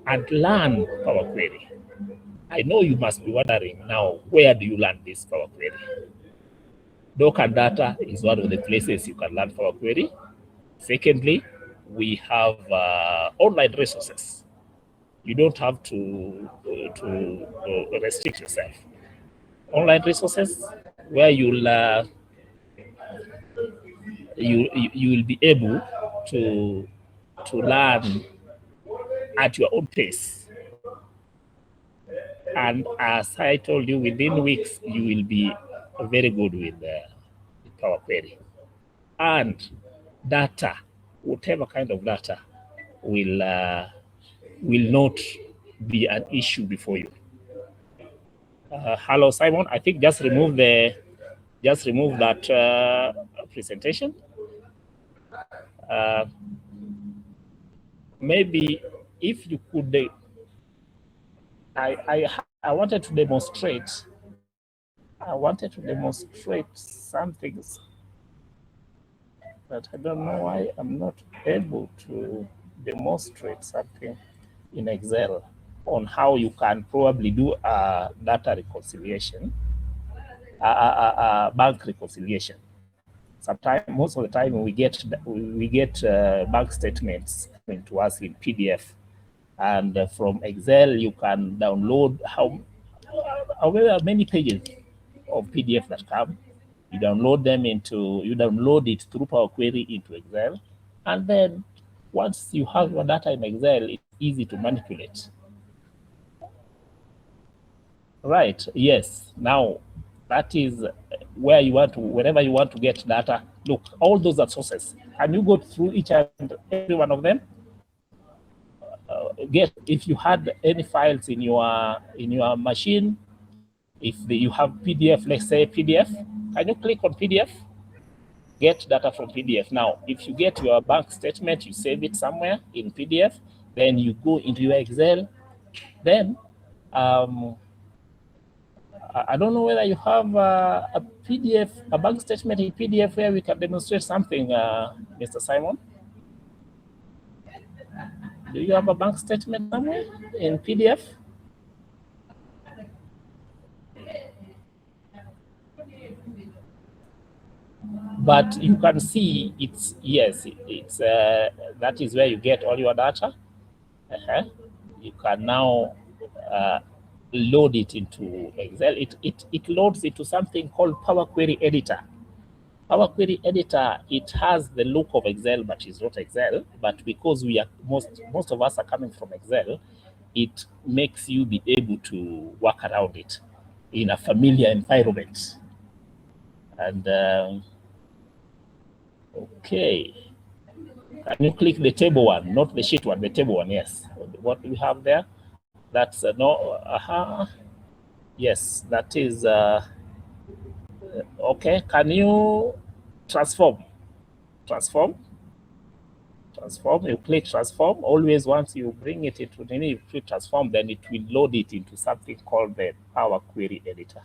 and learn Power Query. I know you must be wondering now, where do you learn this Power Query? Docker Data is one of the places you can learn Power Query. Secondly, we have online resources. You don't have to restrict yourself. Online resources where you'll you will be able to learn at your own pace. And as I told you, within weeks you will be very good with Power Query. And data, whatever kind of data, will not be an issue before you. Hello, Simon. I think just remove that presentation. Maybe if you could, I wanted to demonstrate. I wanted to demonstrate some things, but I don't know why I'm not able to demonstrate something in Excel on how you can probably do a data reconciliation, bank reconciliation. Sometimes, most of the time, we get bank statements coming to us in PDF, and from Excel you can download however many pages of PDF that come. You download it through Power Query into Excel, and then once you have your data in Excel, it's easy to manipulate. Right, yes. Now, that is where you want to, whenever you want to get data, look, all those are sources. And you go through each and every one of them. If you had any files in your machine, if you have PDF, let's say PDF, can you click on PDF? Get data from PDF. Now, if you get your bank statement, you save it somewhere in PDF, then you go into your Excel, then I don't know whether you have a PDF, a bank statement in PDF where we can demonstrate something, Mr. Simon. Do you have a bank statement somewhere in PDF? But you can see it's, yes, it's that is where you get all your data. You can now load it into Excel. It loads into something called Power Query Editor. Power Query Editor, it has the look of Excel, but it's not Excel. But because we are most of us are coming from Excel, it makes you be able to work around it in a familiar environment. And okay, Can you click the table one, not the sheet one, the table one? Yes. What do we have there? That's no. Yes, that is okay. Can you transform? Transform. You click transform. Always once you bring it into you click transform, then it will load it into something called the Power Query Editor.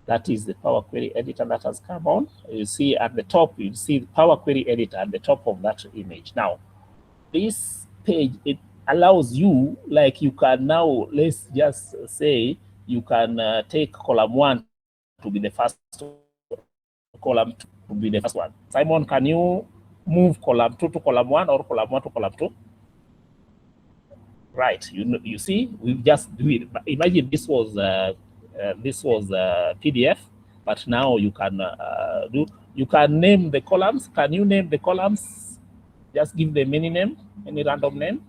That is the Power Query Editor that has come on. You see at the top, you see the Power Query Editor at the top of that image. Now, this page, it allows you, like you can now, let's just say, you can take column 1 to be the first one, column 2 to be the first one. Simon, can you move column 2 to column 1 or column 1 to column 2? Right, you see, we just do it. Imagine this was PDF, but now you can you can name the columns. Can you name the columns? Just give them any name, any random name.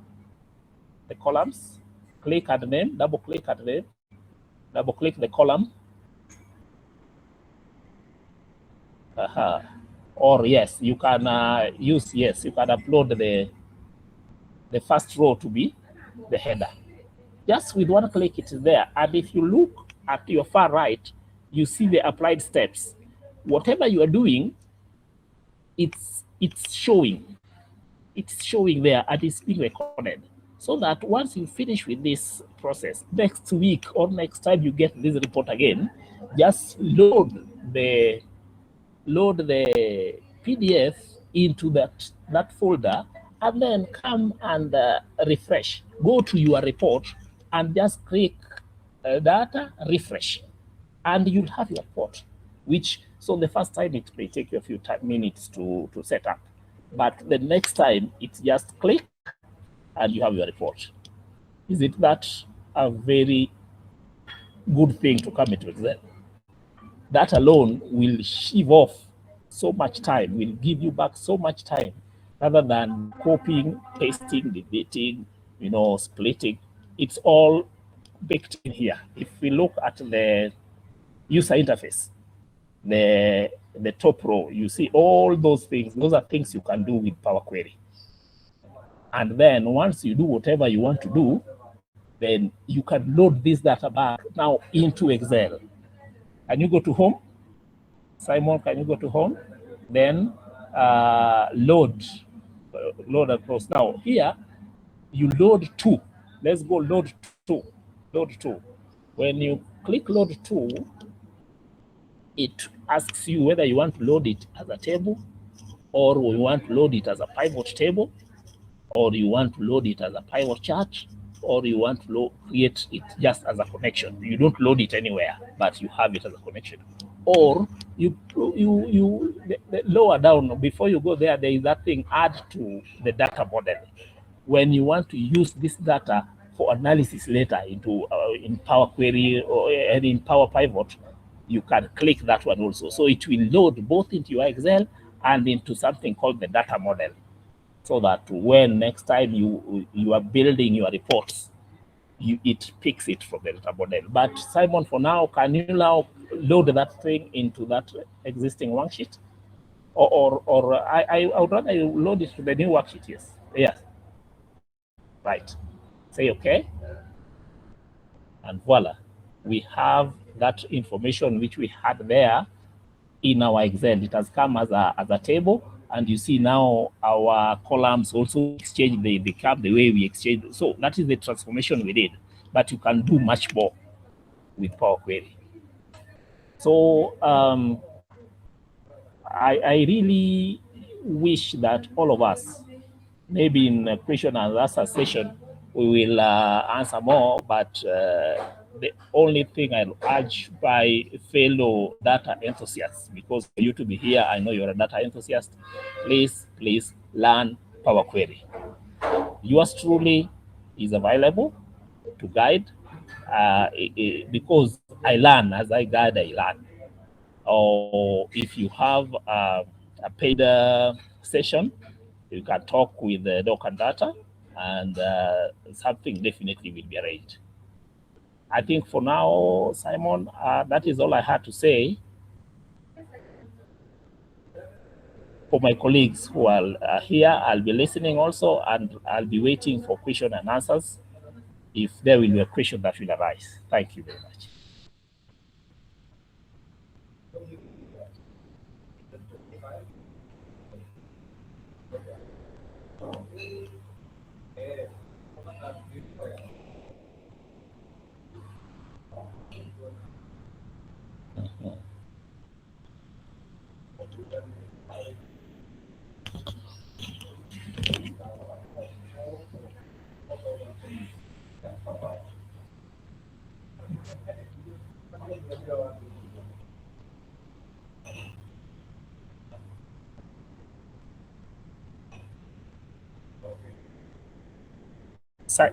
The columns, click at the name, double click at the name, double click the column. Or yes, you can you can upload the first row to be the header. Just with one click, it's there. And if you look at your far right, you see the applied steps. Whatever you are doing, it's showing. It's showing there and it's being recorded. So that once you finish with this process, next week or next time you get this report again, just load the PDF into that folder and then come and refresh. Go to your report and just click data refresh, and you'll have your report. Which so the first time it may take you a few minutes to set up, but the next time it's just click and you have your report. Is it that a very good thing to come into Excel? That alone will shave off so much time, will give you back so much time, rather than copying, pasting, deleting, splitting. It's all baked in here. If we look at the user interface, the top row, you see all those things. Those are things you can do with Power Query. And then once you do whatever you want to do, then you can load this data back now into Excel. Can you go to home? Simon, can you go to home? Then load across. Now here, you load 2. Let's go load 2. Load 2. When you click load 2, it asks you whether you want to load it as a table, or you want to load it as a pivot table, or you want to load it as a pivot chart, or you want to create it just as a connection. You don't load it anywhere, but you have it as a connection. Or the lower down, before you go there, there is that thing, add to the data model. When you want to use this data for analysis later into in Power Query or in Power Pivot, you can click that one also. So it will load both into your Excel and into something called the data model, so that when next time you are building your reports, it picks it from the data model. But Simon, for now, can you now load that thing into that existing worksheet? Or I would rather you load it to the new worksheet, yes. Yes. Right. Say okay. And voila. We have that information which we had there in our Excel. It has come as a table. And you see now our columns also exchange, they come the way we exchange. So that is the transformation we did. But you can do much more with Power Query. So I really wish that all of us, maybe in a question and answer session, we will answer more, but the only thing I'll urge by fellow data enthusiasts, because for you to be here, I know you're a data enthusiast, please learn Power Query. Yours truly is available to guide, because I learn as I guide, I learn. Or if you have a paid session, you can talk with the doc and data, and something definitely will be arranged. I think for now, Simon, that is all I had to say. for my colleagues who are here, I'll be listening also, and I'll be waiting for question and answers if there will be a question that will arise. Thank you very much.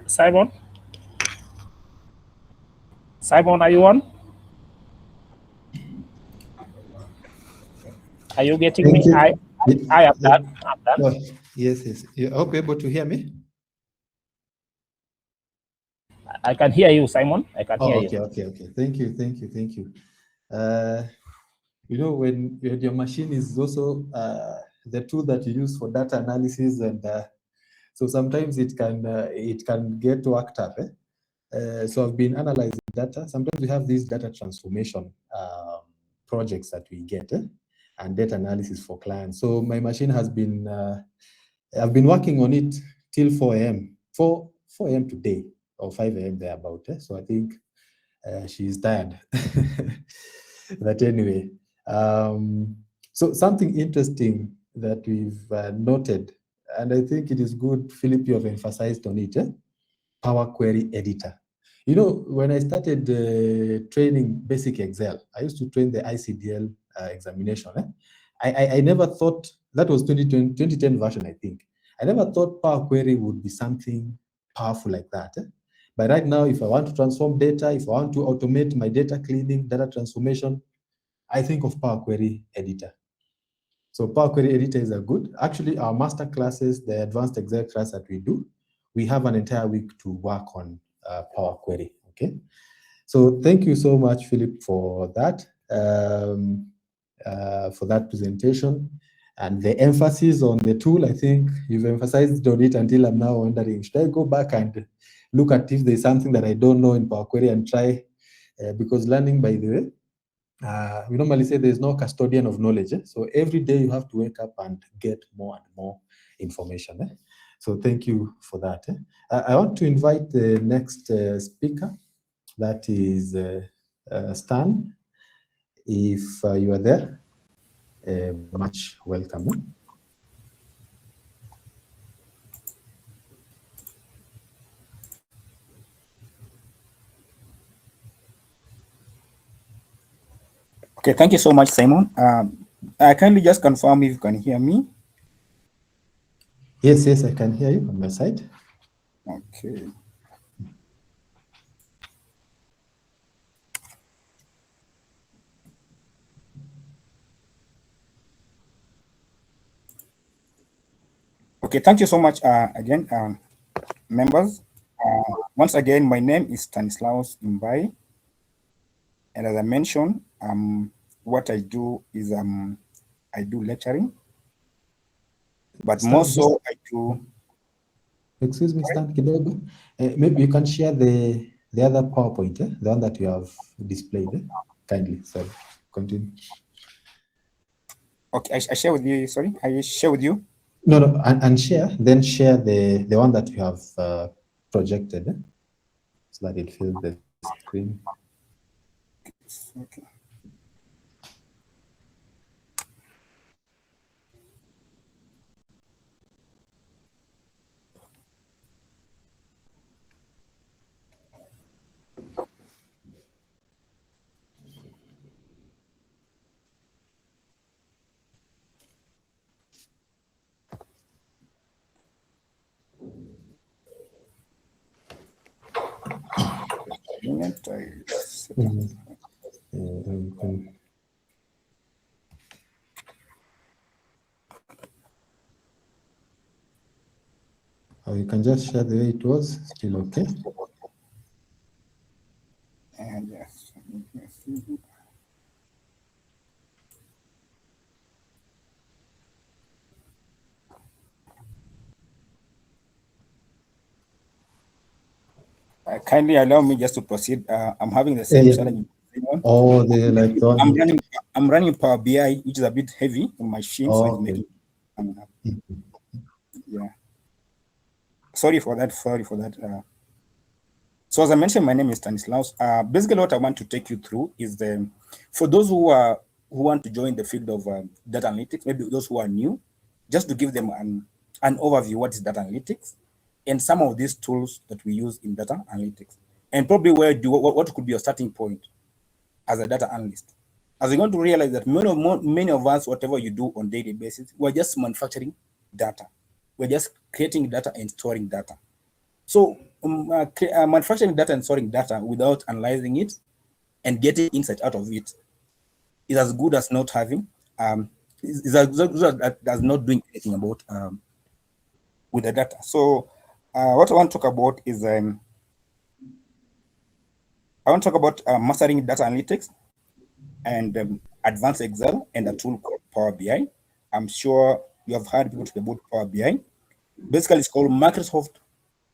Simon? Simon, are you on? Are you getting me? I am done. I'm done. Oh, yes. You are able to hear me? I can hear you, Simon. I can hear you. Okay. Thank you. You know, when your machine is also the tool that you use for data analysis, and so sometimes it can get worked up. So I've been analyzing data. Sometimes we have these data transformation projects that we get and data analysis for clients. So my machine has been, I've been working on it till 4 a.m. 4 a.m. today, or 5 a.m. thereabout. So I think she's tired. But anyway, so something interesting that we've noted, and I think it is good, Philip, you have emphasized on it, Power Query Editor. You know, when I started training basic Excel, I used to train the ICDL examination. I never thought, that was 2010 version, I think. I never thought Power Query would be something powerful like that. But right now, if I want to transform data, if I want to automate my data cleaning, data transformation, I think of Power Query Editor. So Power Query Editor is a good. Actually, our master classes, the advanced Excel class that we do, we have an entire week to work on Power Query. Okay. So thank you so much, Philip, for that presentation and the emphasis on the tool. I think you've emphasized on it until I'm now wondering, should I go back and look at if there's something that I don't know in Power Query and try? Because learning, by the way, we normally say there's no custodian of knowledge. So every day you have to wake up and get more and more information. So thank you for that. I want to invite the next speaker, that is Stan. If you are there, much welcome. Okay, thank you so much, Simon. I kindly just confirm if you can hear me. Yes, I can hear you on my side. Okay. Okay, thank you so much again, members. Once again, my name is Stanislaus Imbai, and as I mentioned, what I do is I do lecturing, but Stan, more so I do. Excuse me, Stan kidogo. Maybe you can share the other PowerPoint, the one that you have displayed, kindly. So continue. Okay, I share with you. Sorry, I share with you. No, and share. Then share the one that you have projected, so that it fills the screen. Okay. Or you can just share the way it was, still okay. And yes. Kindly allow me just to proceed. I'm having the same challenge. Oh, they like the I'm running Power BI, which is a bit heavy on my machine, so it's making. Yeah. Sorry for that. So as I mentioned, my name is Stanislaus. Basically, what I want to take you through is for those who want to join the field of data analytics, maybe those who are new, just to give them an overview what is data analytics and some of these tools that we use in data analytics, and probably what could be your starting point as a data analyst. As you're going to realize that many of us, whatever you do on daily basis, we're just manufacturing data. We're just creating data and storing data. So manufacturing data and storing data without analyzing it and getting insight out of it is as good as not having, is as good as not doing anything about with the data. So what I want to talk about is I want to talk about mastering data analytics and advanced Excel and a tool called Power BI. I'm sure you have heard people talk about Power BI. Basically, it's called Microsoft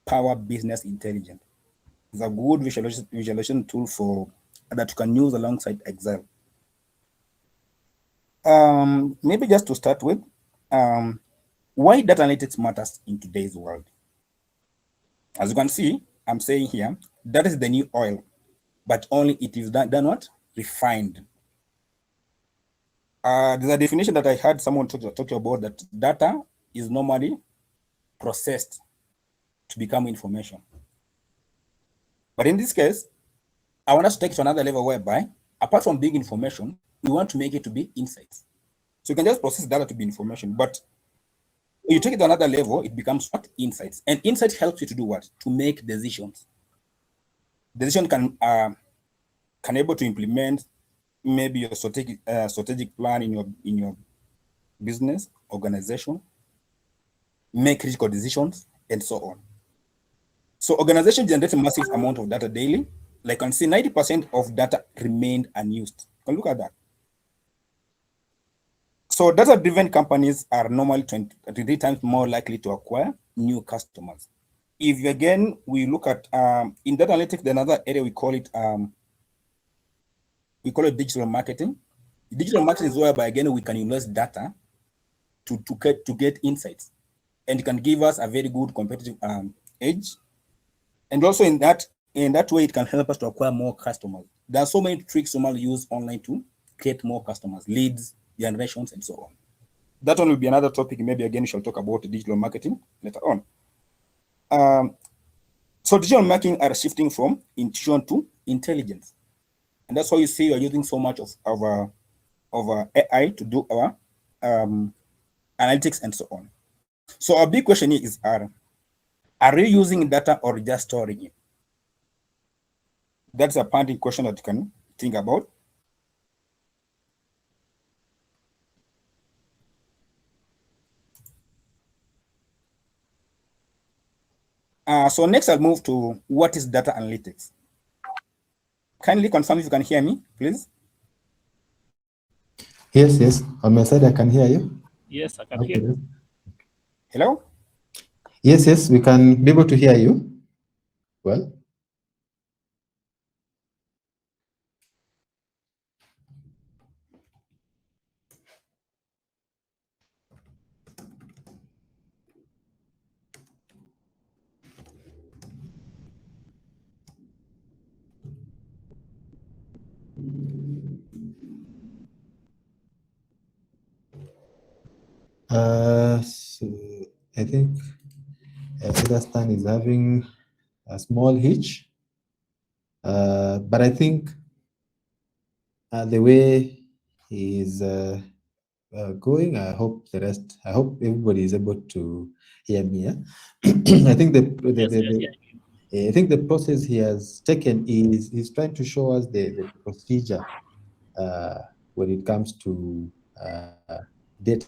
Power Business Intelligence. It's a good visualization tool that you can use alongside Excel. Maybe just to start with, why data analytics matters in today's world. As you can see, I'm saying here, that is the new oil, but only it is done what? Refined. There's a definition that I heard someone talk about, that data is normally processed to become information. But in this case, I want us to take it to another level whereby, apart from being information, we want to make it to be insights. So you can just process data to be information, but when you take it to another level, it becomes what? Insights. And insight helps you to do what? To make decisions. Decision can able to implement maybe your strategic plan in your business, organization, make critical decisions, and so on. So organization generates a massive amount of data daily. Like you can see 90% of data remained unused. You can look at that. So data-driven companies are normally 23 times more likely to acquire new customers. If again, we look at in data analytics, another area we call it digital marketing. Digital marketing is whereby again we can use data to get insights, and it can give us a very good competitive edge. And also in that way, it can help us to acquire more customers. There are so many tricks normally use online to create more customers, leads, generations, and so on. That one will be another topic. Maybe again, we shall talk about digital marketing later on. So digital marketing are shifting from intuition to intelligence. And that's why you see you're using so much of AI to do our analytics and so on. So our big question is, are you using data or just storing it? That's a pointing question that you can think about. So next I'll move to what is data analytics. Kindly confirm if you can hear me, please. Yes. On my side, I can hear you. Yes, I can hear you. Hello? Yes, we can be able to hear you. Well. So I think Stan is having a small hitch, but I think the way he is going, I hope everybody is able to hear me. Yeah? I think I think the process he has taken is he's trying to show us the procedure when it comes to data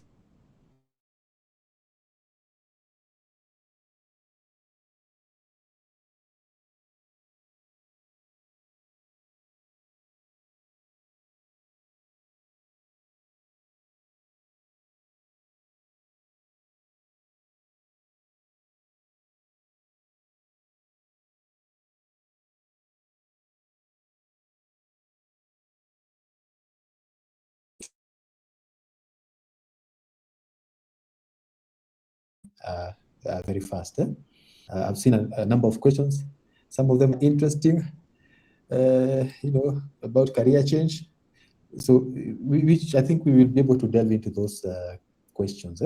very fast. I've seen a number of questions, some of them interesting, about career change. So, which I think we will be able to delve into those questions.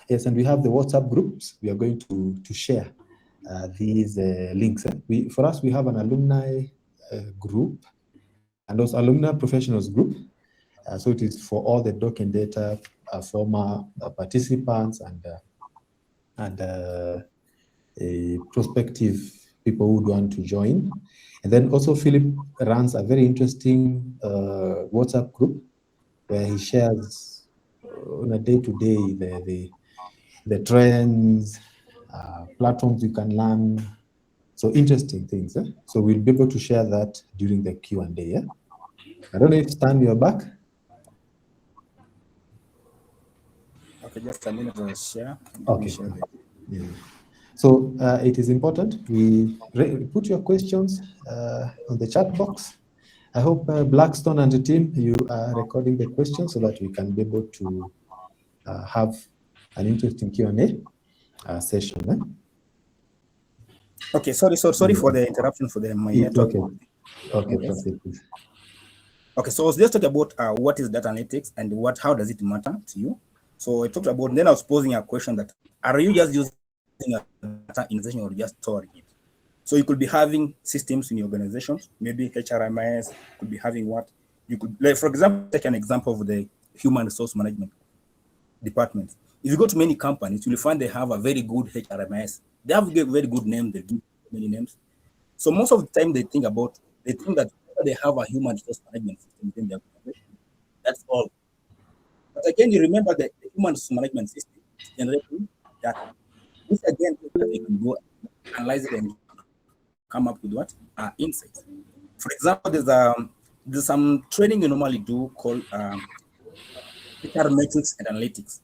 Yes, and we have the WhatsApp groups. We are going to share these links. For us, we have an alumni group and also alumni professionals group. So it is for all the doc and data former participants and prospective people who would want to join. And then also Philip runs a very interesting WhatsApp group where he shares on a day-to-day the trends, platforms you can learn. So interesting things. So we'll be able to share that during the Q&A. Yeah? I don't know if Stan, you're back. Okay, just a minute to share. Okay. Yeah. So it is important we put your questions on the chat box. I hope Blackstone and the team, you are recording the questions so that we can be able to have an interesting Q&A session. Okay, sorry for the interruption for my network. Okay, proceed, please. Okay, so let's talk about what is data analytics and how does it matter to you. So I talked about, then I was posing a question that, are you just using a data in organization or just storing it? So you could be having systems in your organizations, maybe HRMS, could be having what? You could, like, for example, take an example of the human resource management department. If you go to many companies, you'll find they have a very good HRMS. They have a very good name, they give many names. So most of the time they think that they have a human resource management system within their organization. That's all. But again, you remember that the human resource management system is generating data. This again, they can go analyze it and come up with what? Insights. For example, there's some training you normally do called HR metrics and analytics.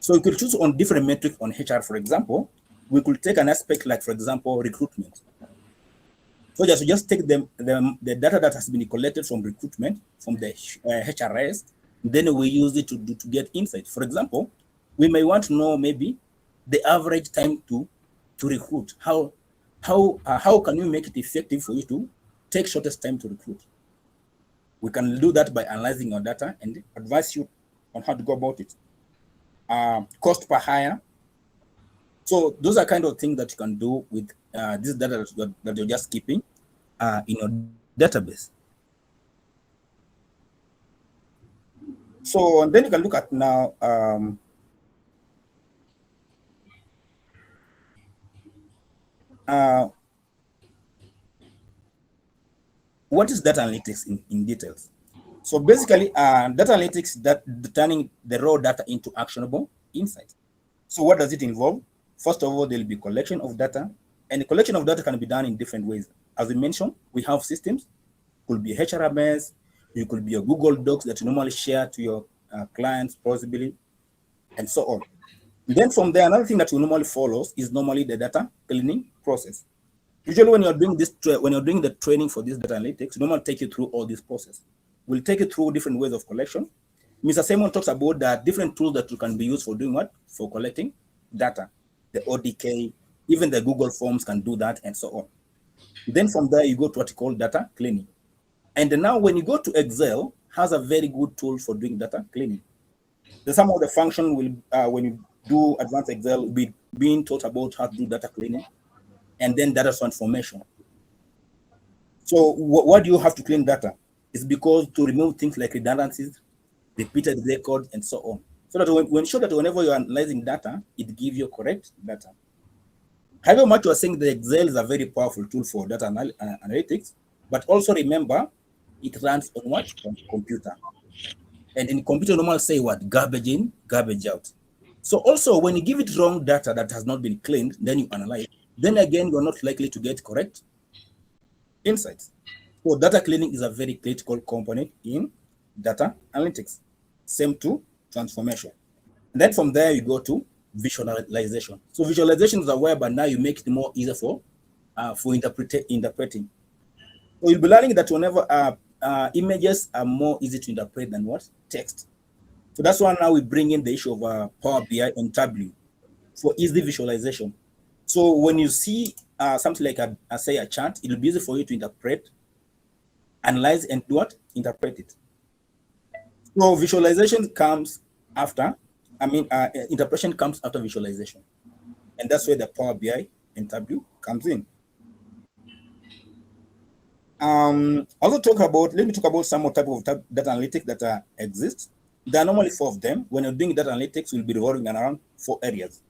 So you could choose on different metrics on HR. For example, we could take an aspect like, for example, recruitment. So just take the data that has been collected from recruitment, from the HRS, then we use it to get insights. For example, we may want to know maybe the average time to recruit. How can you make it effective for you to take shortest time to recruit? We can do that by analyzing your data and advise you on how to go about it. Cost per hire. So those are kind of things that you can do with this data that you're just keeping in your database. So, and then you can look at now what is data analytics in details. So basically, data analytics that turning the raw data into actionable insights. So what does it involve? First of all, there will be collection of data, and the collection of data can be done in different ways. As we mentioned, we have systems, could be HRMS, it could be a Google Docs that you normally share to your clients, possibly, and so on. And then from there, another thing that you normally follows is normally the data cleaning process. Usually, when you're doing this, when you're doing the training for this data analytics, we normally take you through all this process. We'll take you through different ways of collection. Mr. Simon talks about the different tools that can be used for doing what? For collecting data. The ODK, even the Google Forms can do that, and so on. Then from there, you go to what you call data cleaning. And now when you go to Excel, has a very good tool for doing data cleaning. Some of the function will, when you do advanced Excel, will be being taught about how to do data cleaning and then data transformation. So what do you have to clean data? It's because to remove things like redundancies, repeated records, and so on. So that we ensure that whenever you're analyzing data, it gives you correct data. However much you are saying that Excel is a very powerful tool for data analytics, but also remember, it runs on what? On computer. And in computer, normally say what? Garbage in, garbage out. So also, when you give it wrong data that has not been cleaned, then you analyze, then again, you're not likely to get correct insights. So data cleaning is a very critical component in data analytics. Same to transformation. And then from there, you go to visualization. So visualizations are whereby now you make it more easier for interpreting. So you'll be learning that whenever images are more easy to interpret than what? Text. So that's why now we bring in the issue of Power BI and Tableau. for easy visualization. So when you see something like say a chart, it'll be easy for you to interpret, analyze, and what? Interpret it. So visualization comes after, interpretation comes after visualization. And that's where the Power BI and Tableau comes in. Also let me talk about some more type of data analytics that exist. There are normally 4 of them. When you're doing data analytics, we'll be revolving around 4 areas.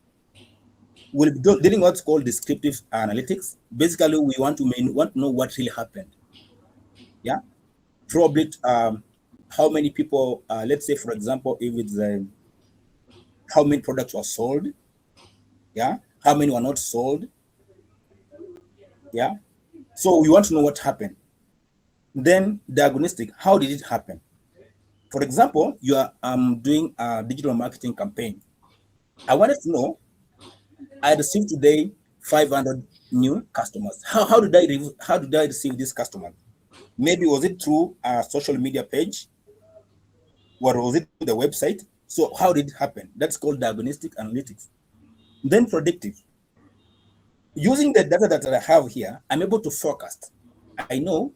We'll be doing what's called descriptive analytics. Basically, we want to know what really happened. Yeah, probably how many people, let's say, for example, if it's how many products were sold, yeah, how many were not sold, yeah. So we want to know what happened. Then diagnostic, how did it happen? For example, you are doing a digital marketing campaign. I wanted to know, I received today 500 new customers. How did I receive these customers? Maybe was it through a social media page, or was it through the website? So how did it happen? That's called diagnostic analytics. Then predictive. Using the data that I have here, I'm able to forecast. I know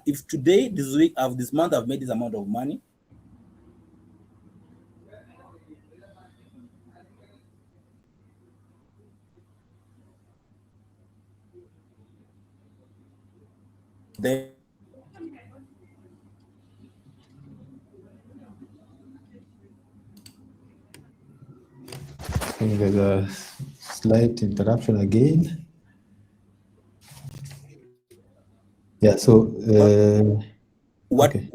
if today, this week, this month, I've made this amount of money. Then I think there's a slight interruption again. Yeah, so what? Okay.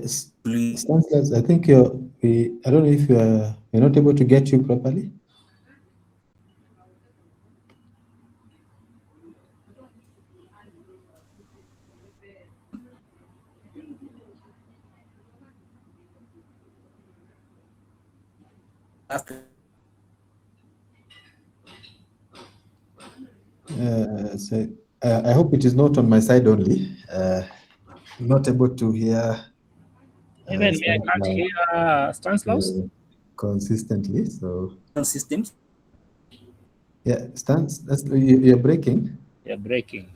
Stanislaus, I think I don't know if we're not able to get you properly. So, I hope it is not on my side only. Not able to hear. Even me, I can't hear Stanislaus consistently. So systems. Yeah, you're breaking. You're breaking.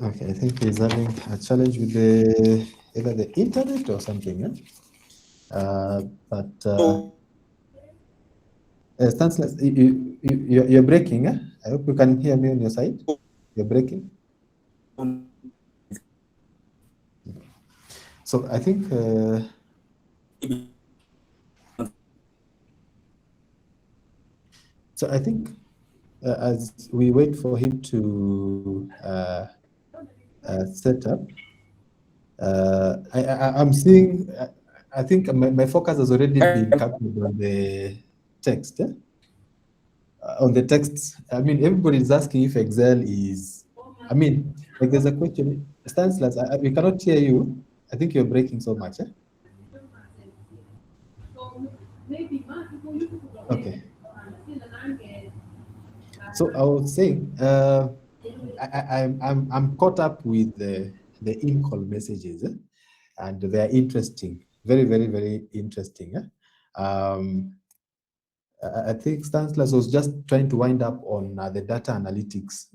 Okay, I think he's having a challenge with either the internet or something. Stanislaus, you're breaking. I hope you can hear me on your side. You're breaking. So I think as we wait for him to set up, I'm seeing. I think my focus has already been captured on the text. On the text, I mean, everybody is asking if Excel is. I mean, like there's a question. Stanislaus, we cannot hear you. I think you're breaking so much. Okay. So I was saying, I'm caught up with the in-call messages, and they are interesting, very, very, very interesting. I think Stanislaus was just trying to wind up on the data analytics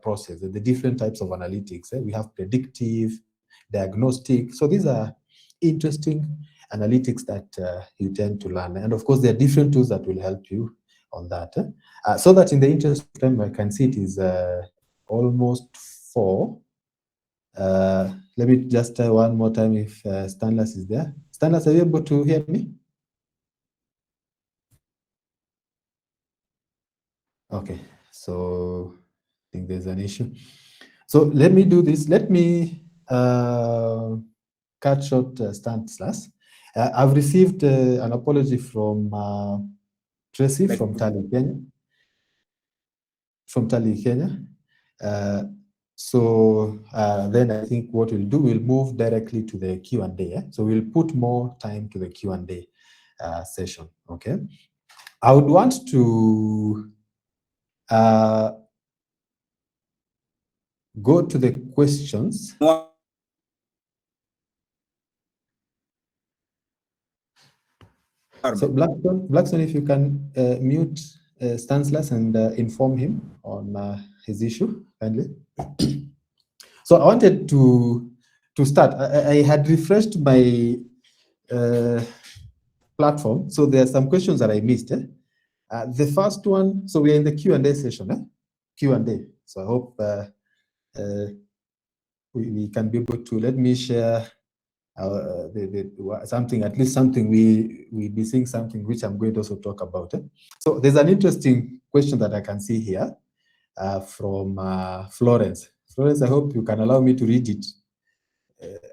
process, the different types of analytics. We have predictive, diagnostic. So these are interesting analytics that you tend to learn. And of course, there are different tools that will help you on that. So that in the interest of time, I can see it is almost 4. Let me just try one more time if Stanislaus is there. Stanislaus, are you able to hear me? Okay, so I think there's an issue. So let me do this. Let me cut short Stanislaus. I've received an apology from Tracy from Tally, Kenya. So then I think what we'll do, we'll move directly to the Q&A. So we'll put more time to the Q&A session, okay? I would want to Go to the questions. So Blackstone, if you can mute Stanislas and inform him on his issue, kindly. So I wanted to start. I had refreshed my platform, so there are some questions that I missed. The first one, so we are in the Q&A session. Q&A. So I hope we can be able to, let me share something, at least something we'll be seeing something which I'm going to also talk about. So there's an interesting question that I can see here from Florence. Florence, I hope you can allow me to read it.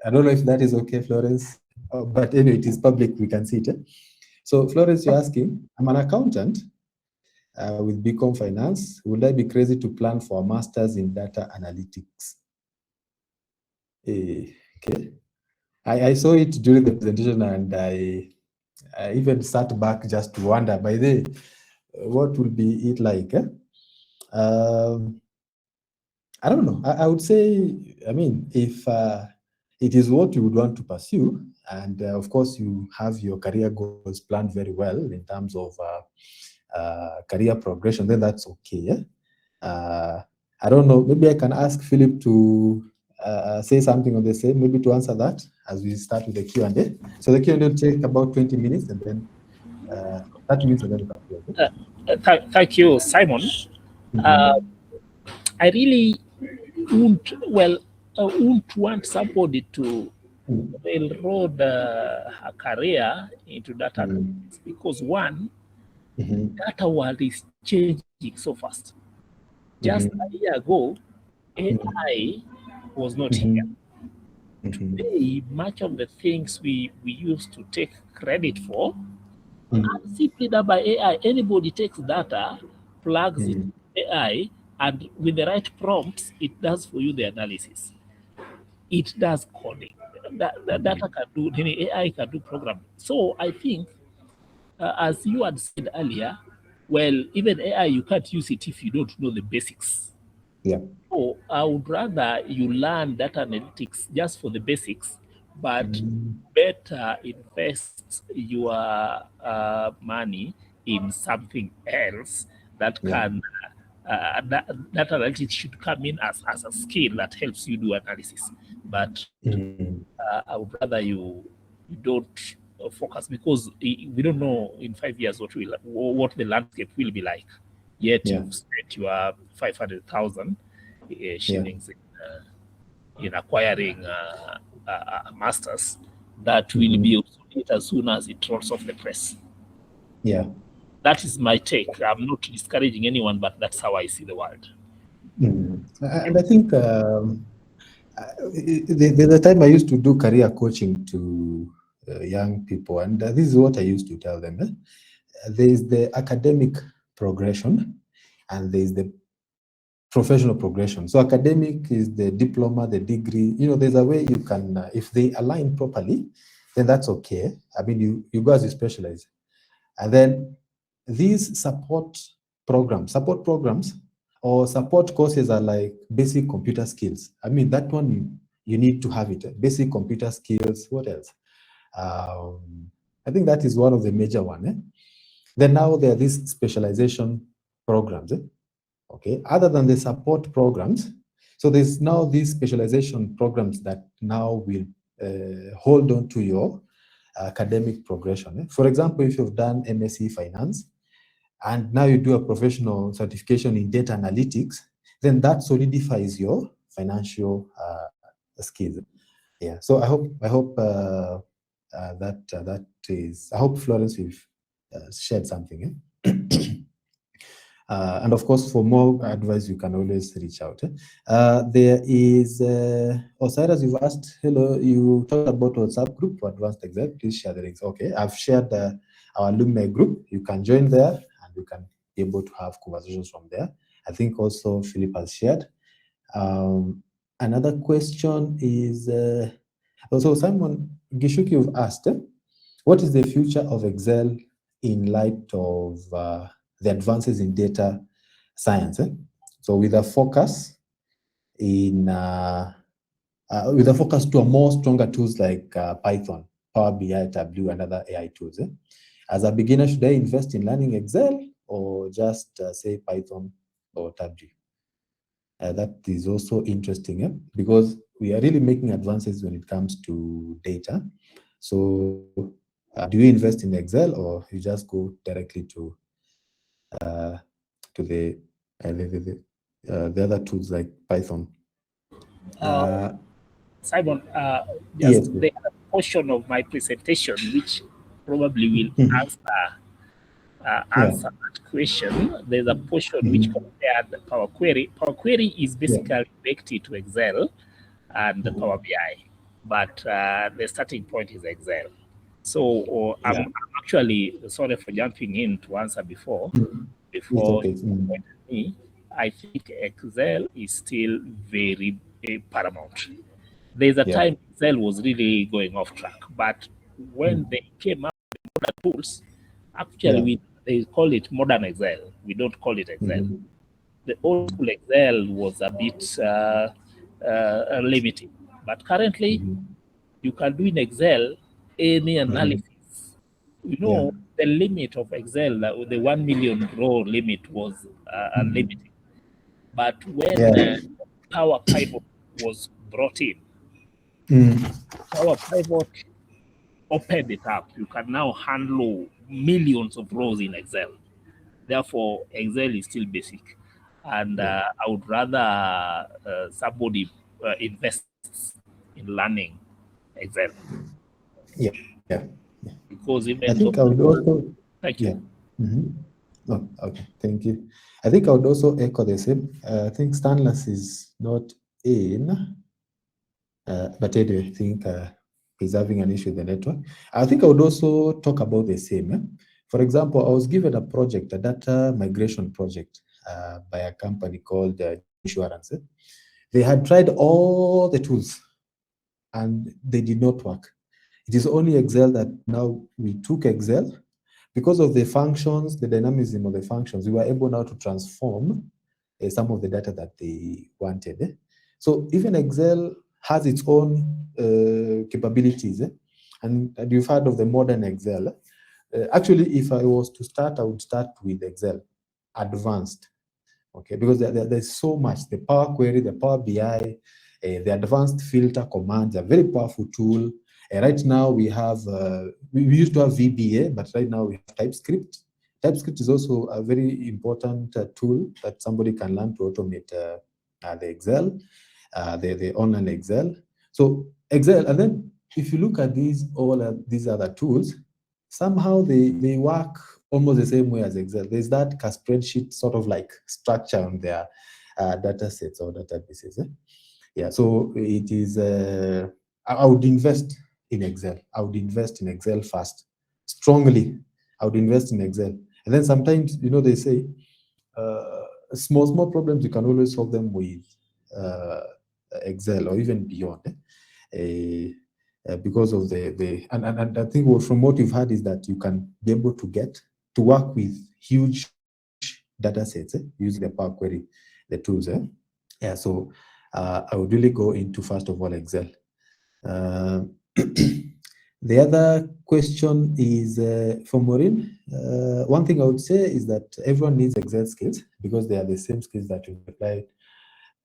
I don't know if that is okay, Florence, but anyway, it is public, we can see it. So Florence, you're asking, I'm an accountant with BCom Finance. Would I be crazy to plan for a master's in data analytics? Okay. I saw it during the presentation and I even sat back just to wonder, by the what would be it like? I don't know. I would say, I mean, if it is what you would want to pursue, and of course you have your career goals planned very well in terms of career progression, then that's okay. I don't know, maybe I can ask Philip to say something on the same, maybe to answer that as we start with the Q&A. So the Q&A will take about 20 minutes and then 30 minutes and then we can Thank you, Simon. I really wouldn't want somebody to railroad a career into data analytics because one, data world is changing so fast. Just a year ago, AI was not here. Today, much of the things we used to take credit for are simply done by AI. Anybody takes data, plugs it into AI, and with the right prompts, it does for you the analysis. It does coding. The data can do, AI can do programming. So I think, as you had said earlier, well, even AI, you can't use it if you don't know the basics. Yeah. So I would rather you learn data analytics just for the basics, but better invest your money in something else that can, data analytics should come in as a skill that helps you do analysis. But I would rather you don't focus, because we don't know in 5 years what the landscape will be like. Yet you've spent your 500,000 shillings in acquiring a master's that will be obsolete as soon as it rolls off the press. Yeah. That is my take. I'm not discouraging anyone, but that's how I see the world. And I think the time I used to do career coaching to young people, and this is what I used to tell them. There is the academic progression and there is the professional progression. So academic is the diploma, the degree. There's a way you can, if they align properly, then that's okay. I mean, you go as you specialize. And then these support programs or support courses are like basic computer skills. I mean, that one you need to have it. Basic computer skills. What else? I think that is one of the major one. Then now there are these specialization programs. Okay, other than the support programs, so there's now these specialization programs that now will hold on to your academic progression. For example, if you've done MSc Finance and now you do a professional certification in data analytics, then that solidifies your financial skills. Yeah. So I hope that is. I hope Florence will shared something. And of course, for more advice, you can always reach out. There is Osiris, you've asked, hello, you talked about WhatsApp group for advanced exam. Please share the links. Okay, I've shared our alumni group. You can join there and you can be able to have conversations from there. I think also Philip has shared. Another question is also Simon Gishuki, you've asked, what is the future of Excel in light of the advances in data science. So with a focus to a more stronger tools like Python, Power BI, Tableau, and other AI tools. As a beginner, should I invest in learning Excel or just say Python or Tableau? That is also interesting because we are really making advances when it comes to data. So do you invest in Excel or you just go directly to the other tools like Python? Simon, Yes. just the other portion of my presentation, which probably will answer that question. There's a portion which compared Power Query. Power Query is basically baked into Excel and the Power BI, but the starting point is Excel. So I'm actually sorry for jumping in to answer before Okay. me. I think Excel is still very paramount. There's a time Excel was really going off track, but when they came up with modern tools, actually they call it modern Excel. We don't call it Excel. The old school Excel was a bit limiting, but currently you can do in Excel any analysis. You know, the limit of Excel, the 1 million row limit was unlimited. But when Power Pivot was brought in, Power Pivot opened it up. You can now handle millions of rows in Excel. Therefore, Excel is still basic. And I would rather somebody invests in learning Excel. Yeah. Because even I think I would also. Thank you. Oh, okay, thank you. I think I would also echo the same. I think Stanless is not in, but anyway, I think he's having an issue with the network. I think I would also talk about the same. For example, I was given a project, a data migration project by a company called Insurance. They had tried all the tools and they did not work. It is only Excel that now we took Excel. Because of the functions, the dynamism of the functions, we were able now to transform some of the data that they wanted. So even Excel has its own capabilities. And you've heard of the modern Excel. Actually, if I was to start, I would start with Excel Advanced. Okay, because there's so much. The Power Query, the Power BI, the advanced filter commands, a very powerful tool. Right now we have, we used to have VBA, but right now we have TypeScript. TypeScript is also a very important tool that somebody can learn to automate the Excel, the online Excel. So Excel, and then if you look at all these other tools, somehow they work almost the same way as Excel. There's that spreadsheet sort of like structure on their data sets or databases. Yeah, so it is, I would invest in Excel. I would invest in Excel first. Strongly, I would invest in Excel. And then sometimes, they say, small problems, you can always solve them with Excel or even beyond. Because of and I think from what you've heard is that you can be able to work with huge data sets using the Power Query, the tools. Yeah, so I would really go into, first of all, Excel. The other question is for Maureen. One thing I would say is that everyone needs Excel skills because they are the same skills that you apply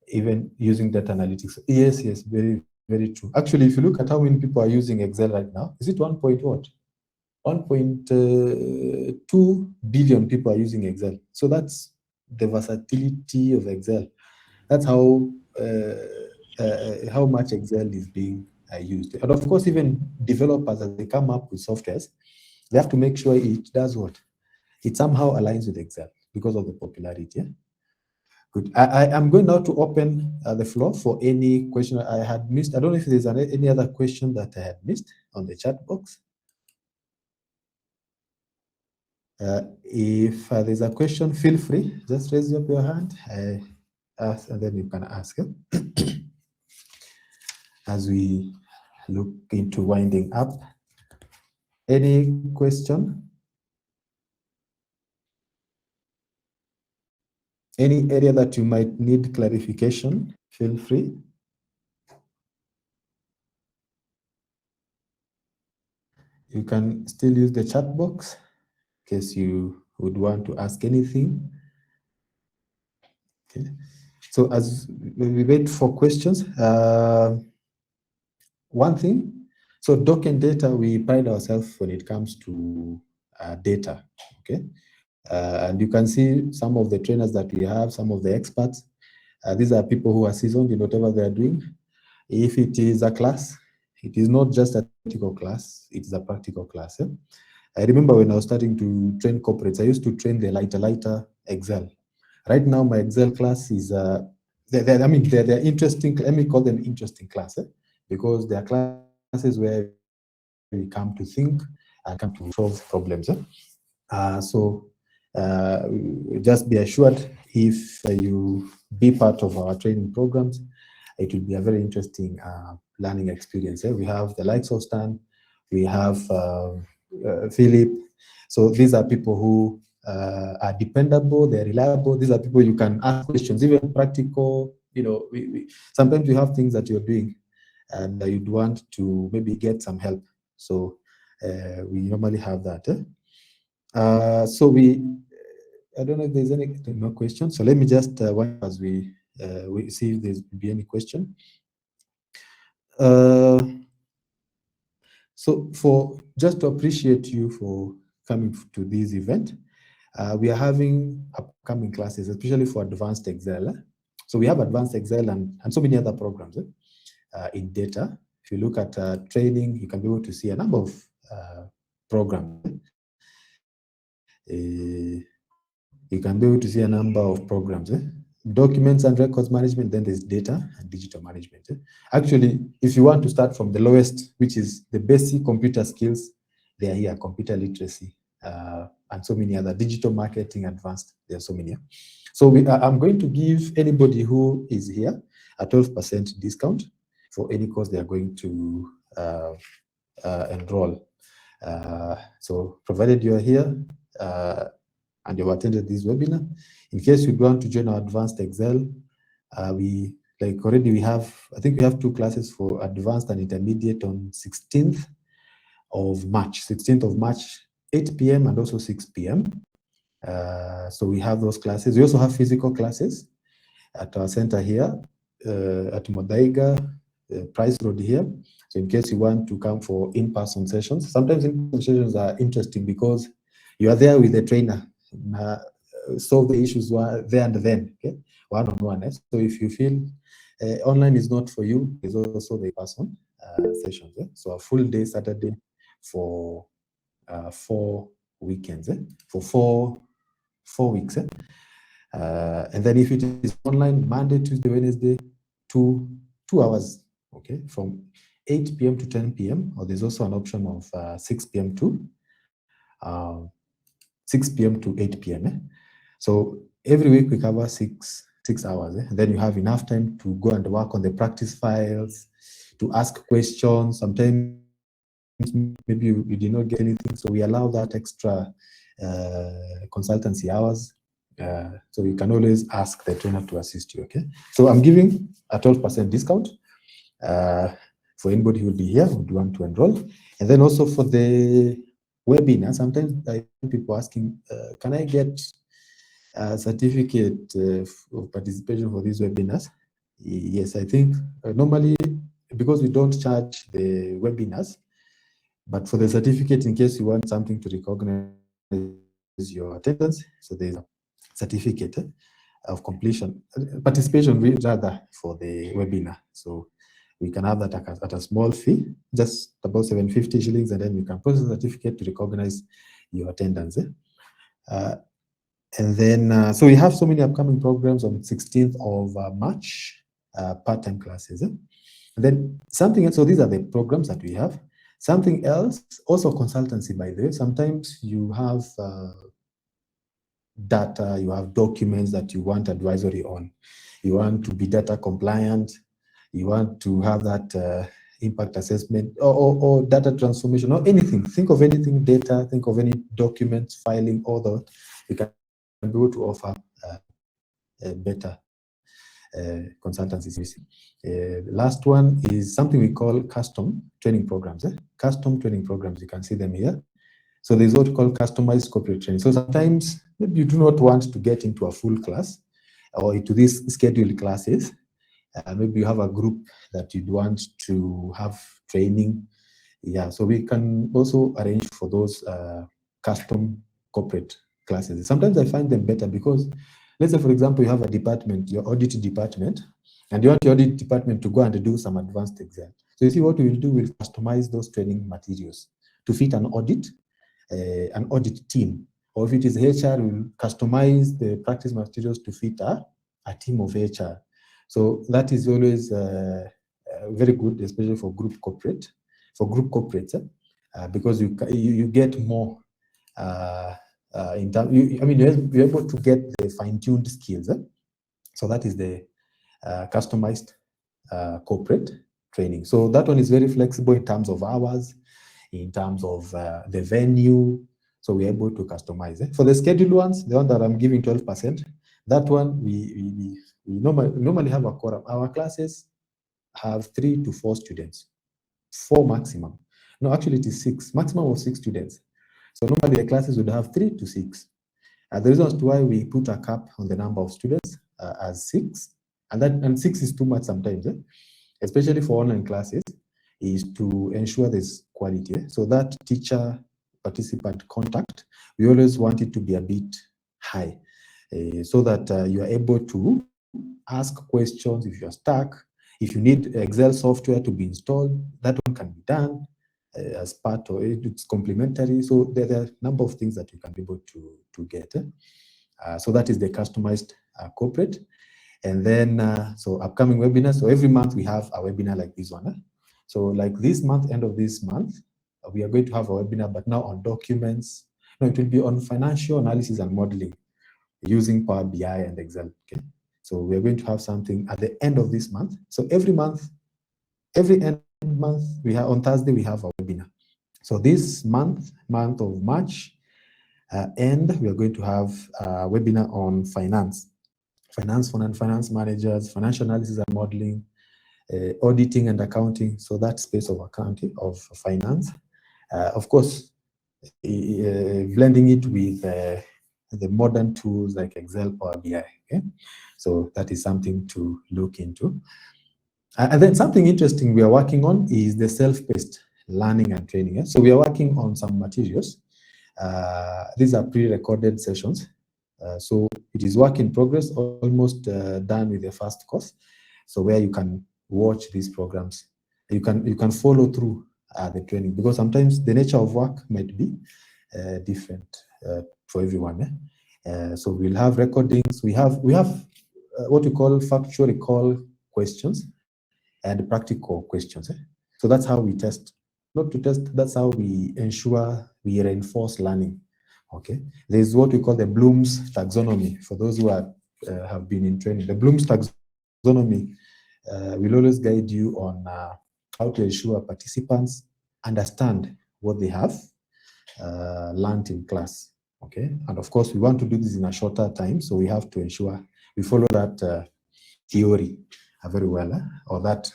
even using data analytics. Yes, very, very true. Actually, if you look at how many people are using Excel right now, is it 1.2 billion people are using Excel. So that's the versatility of Excel. That's how much Excel is being used. And of course, even developers, as they come up with softwares, they have to make sure it does what? It somehow aligns with Excel because of the popularity. Yeah? Good. I am going now to open the floor for any question I had missed. I don't know if there's any other question that I had missed on the chat box. If there's a question, feel free. Just raise up your hand, and then you can ask it. As we look into winding up. Any question? Any area that you might need clarification, feel free. You can still use the chat box in case you would want to ask anything. Okay. So as we wait for questions, one thing, so doc and data, we pride ourselves when it comes to data, okay? And you can see some of the trainers that we have, some of the experts. These are people who are seasoned in whatever they are doing. If it is a class, it is not just a theoretical class, it is a practical class. I remember when I was starting to train corporates, I used to train the lighter Excel. Right now, my Excel class is, they're interesting, let me call them interesting class, because they are classes where we come to think and come to solve problems. Just be assured, if you be part of our training programs, it will be a very interesting learning experience. We have the likes of Stan, we have Philip. So these are people who are dependable, they're reliable. These are people you can ask questions, even practical. Sometimes you have things that you're doing and you'd want to maybe get some help. So we normally have that. I don't know if there's any more questions. So let me just watch as we see if there's be any question. So for just to appreciate you for coming to this event, we are having upcoming classes, especially for advanced Excel. So we have advanced Excel and so many other programs in data. If you look at training, you can be able to see a number of programs. You can be able to see a number of programs. Documents and records management, then there's data and digital management. Actually, if you want to start from the lowest, which is the basic computer skills, they are here, computer literacy, and so many other, digital marketing, advanced, there are so many. So I'm going to give anybody who is here a 12% discount for any course they are going to enroll. So provided you are here, and you've attended this webinar. In case you want to join our advanced Excel, we have 2 classes for advanced and intermediate on 16th of March, 8 p.m. and also 6 p.m. So we have those classes. We also have physical classes at our center here at Modaiga, Price Road here. So in case you want to come for in-person sessions, sometimes in-person sessions are interesting because you are there with the trainer. Solve the issues there and then, okay, one-on-one. So if you feel online is not for you, there's also the person sessions. So a full day Saturday for 4 weekends, for four weeks. And then if it is online, Monday, Tuesday, Wednesday, 2 hours, okay, from 8 p.m. to 10 p.m. Or there's also an option of 6 p.m. to 6 p.m. to 8 p.m. So every week we cover six hours. And then you have enough time to go and work on the practice files, to ask questions. Sometimes maybe you did not get anything, so we allow that extra consultancy hours. So you can always ask the trainer to assist you, okay? So I'm giving a 12% discount for anybody who will be here, who would want to enroll. And then also for the webinar, sometimes I have people asking, can I get a certificate of participation for these webinars? Yes, I think normally, because we don't charge the webinars, but for the certificate, in case you want something to recognize your attendance, so there's a certificate of completion, participation rather, for the webinar. So we can have that at a small fee, just about 750 shillings, and then you can process a certificate to recognize your attendance. And then, so we have so many upcoming programs on 16th of March, part-time classes. And then something else, so these are the programs that we have. Something else, also consultancy, by the way. Sometimes you have data, you have documents that you want advisory on. You want to be data compliant. You want to have that impact assessment or data transformation or anything. Think of anything data, think of any documents, filing, all that. You can be able to offer better consultancies using. The last one is something we call custom training programs. Custom training programs, you can see them here. So there's what we call customized corporate training. So sometimes maybe you do not want to get into a full class or into these scheduled classes. Maybe you have a group that you'd want to have training. Yeah, so we can also arrange for those custom corporate classes. Sometimes I find them better because, let's say, for example, you have a department, your audit department, and you want your audit department to go and do some advanced exam. So you see what we will do, we'll customize those training materials to fit an audit team. Or if it is HR, we'll customize the practice materials to fit a team of HR. So that is always very good, especially for group corporates, because you get more in terms. You're able to get the fine-tuned skills. So that is the customized corporate training. So that one is very flexible in terms of hours, in terms of the venue. So we're able to customize. For the scheduled ones, the one that I'm giving 12%, that one we normally have a quorum. Our classes have 3 to 4 students, 4 maximum. No, actually it is 6, maximum of 6 students. So normally the classes would have 3 to 6. The reasons why we put a cap on the number of students as 6, and 6 is too much sometimes, especially for online classes, is to ensure there's quality. So that teacher participant contact, we always want it to be a bit high, so that you are able to ask questions if you're stuck. If you need Excel software to be installed, that one can be done as part of it. It's complementary. So there are a number of things that you can be able to get. So that is the customized corporate. And then, so upcoming webinars. So every month we have a webinar like this one. So like this month, end of this month, we are going to have a webinar, but now on documents. No, it will be on financial analysis and modeling using Power BI and Excel. Okay. So we are going to have something at the end of this month. So every month, every end month, on Thursday, we have a webinar. So this month of March, end, we are going to have a webinar on finance managers, financial analysis and modeling, auditing and accounting. So that space of accounting, of finance. Of course, blending it with the modern tools like Excel, Power BI. Okay? So that is something to look into. And then something interesting we are working on is the self-paced learning and training. So we are working on some materials. These are pre-recorded sessions. So it is work in progress, almost done with the first course. So where you can watch these programs, you can follow through the training, because sometimes the nature of work might be different for everyone. So we'll have recordings. We have what we call factual recall questions and practical questions. So that's how we test. Not to test, that's how we ensure we reinforce learning. Okay, there's what we call the Bloom's taxonomy. For those who have been in training, the Bloom's taxonomy will always guide you on how to ensure participants understand what they have learned in class. Okay, and of course we want to do this in a shorter time, so we have to ensure we follow that theory very well, or that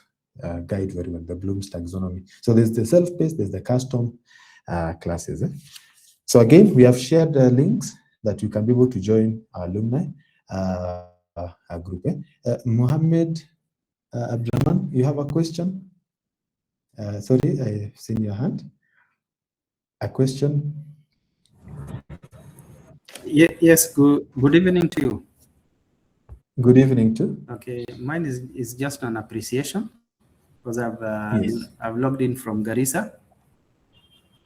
guide very well, the Bloom's taxonomy. So there's the self-paced, there's the custom classes. So again, we have shared links that you can be able to join our alumni group. Mohammed Abdraman, you have a question? Sorry, I've seen your hand. A question? Yes, good evening to you. Good evening too. Okay, mine is just an appreciation, because I've logged in from Garissa.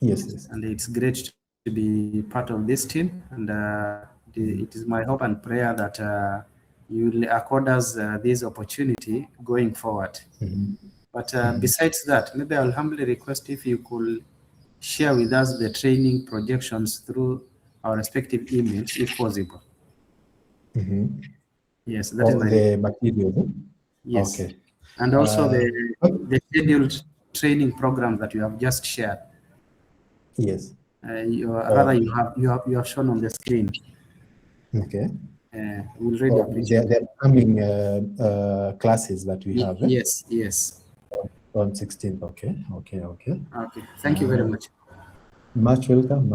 Yes. And it's great to be part of this team, and it is my hope and prayer that you will accord us this opportunity going forward. But besides that, maybe I'll humbly request if you could share with us the training projections through our respective emails, if possible. Yes, that is the material. Yes. Okay. And also the scheduled training program that you have just shared. Yes. Rather, you have shown on the screen. Okay. we'll really appreciate the upcoming classes that we have. Yes, yes. On 16th. Okay. Thank you very much. Much welcome.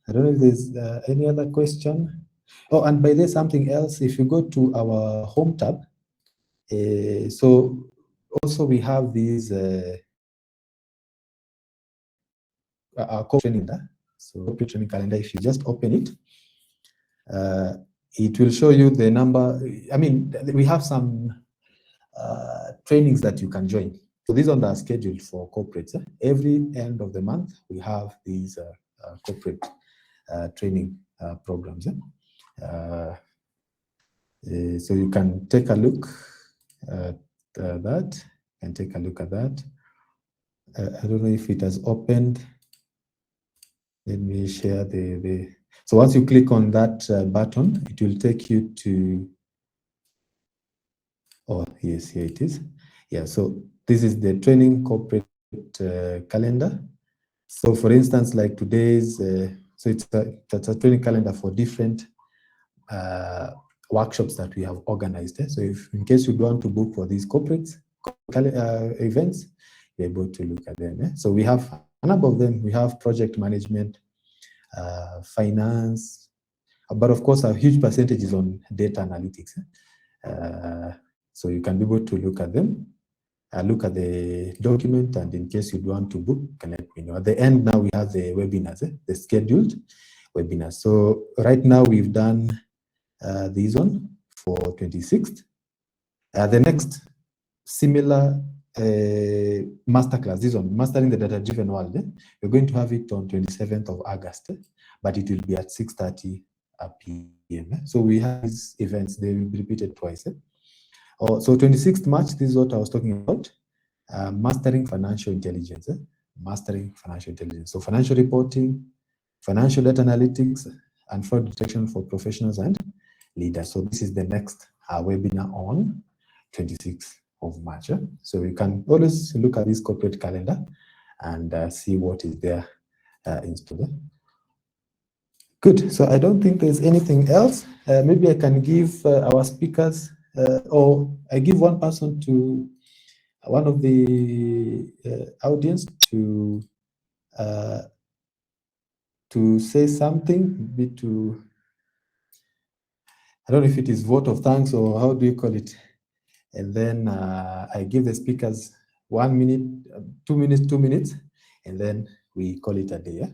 I don't know if there's any other question. Oh, and by the way, something else, if you go to our home tab, so also we have these our training calendar. So corporate training calendar, if you just open it, it will show you the number. I mean, we have some trainings that you can join. So these ones are scheduled for corporates. Every end of the month, we have these corporate training programs. So you can take a look at that, and take a look at that. I don't know if it has opened. Let me share the. So once you click on that button, it will take you to. Oh, yes, here it is. Yeah, so this is the training corporate calendar. So for instance, like today's, so it's a training calendar for different workshops that we have organized. So if in case you want to book for these corporate events, you're able to look at them. So we have a number of them. We have project management, finance, but of course a huge percentage is on data analytics. So you can be able to look at them, look at the document, and in case you want to book, can let me know. At the end now we have the webinars, the scheduled webinars. So right now we've done this one for 26th. The next similar masterclass, this one, Mastering the Data-Driven World, we're going to have it on 27th of August, but it will be at 6:30 p.m. So we have these events, they will be repeated twice. So 26th March, this is what I was talking about, mastering financial intelligence. Mastering financial intelligence. So financial reporting, financial data analytics, and fraud detection for professionals and leaders. So this is the next webinar on 26th of March. So you can always look at this corporate calendar and see what is there installed. Good. So I don't think there's anything else. Maybe I can give our speakers, or I give one person to one of the audience to say something, maybe to, I don't know if it is vote of thanks or how do you call it, and then I give the speakers 1 minute, 2 minutes, 2 minutes, and then we call it a day.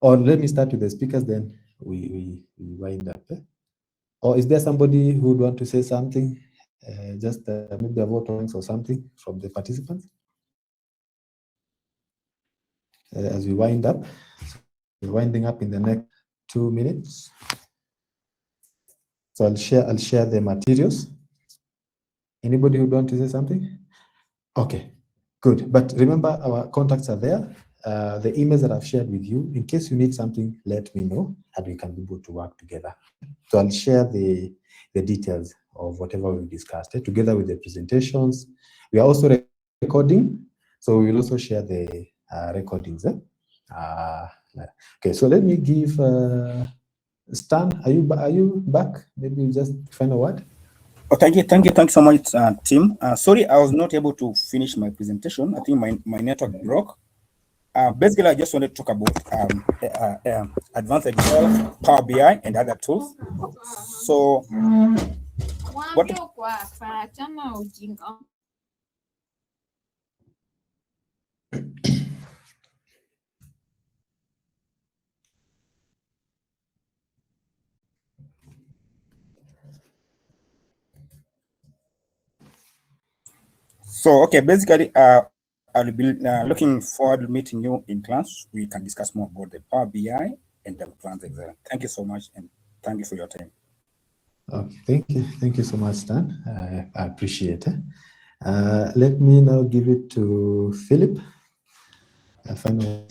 Or let me start with the speakers, then we wind up. Or is there somebody who would want to say something? Just maybe a vote of thanks or something from the participants as we wind up. We're winding up in the next 2 minutes. So I'll share the materials. Anybody who would want to say something? Okay, good. But remember, our contacts are there. The emails that I've shared with you, in case you need something, let me know, and we can be able to work together. So I'll share the details of whatever we've discussed together with the presentations. We are also recording, so we will also share the recordings. Okay, so let me give Stan. Are you back? Maybe just final word. Oh, thank you so much, Tim. Sorry, I was not able to finish my presentation. I think my network broke. Basically, I just wanted to talk about advanced Excel, Power BI, and other tools. So, okay, basically, I'll be looking forward to meeting you in class. We can discuss more about the Power BI and the advanced Excel. Thank you so much, and thank you for your time. Okay, thank you so much, Stan. I appreciate it. Let me now give it to Philip. Final.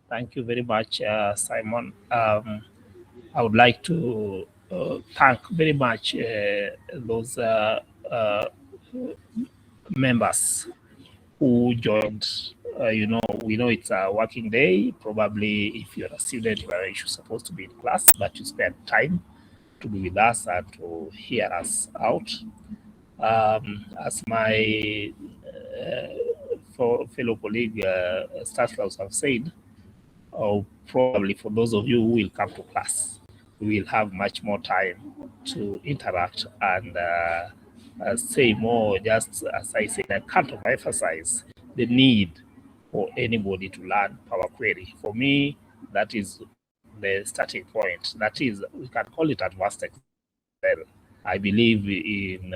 Thank you very much, Simon. I would like to thank very much those members who joined. We know it's a working day. Probably if you're a student, you are supposed to be in class, but you spend time to be with us and to hear us out. As my fellow colleague Stanislaus have said, or probably for those of you who will come to class, we will have much more time to interact and say more. Just as I said, I can't emphasize the need for anybody to learn Power Query. For me, that is the starting point. That is, we can call it advanced Excel. I believe in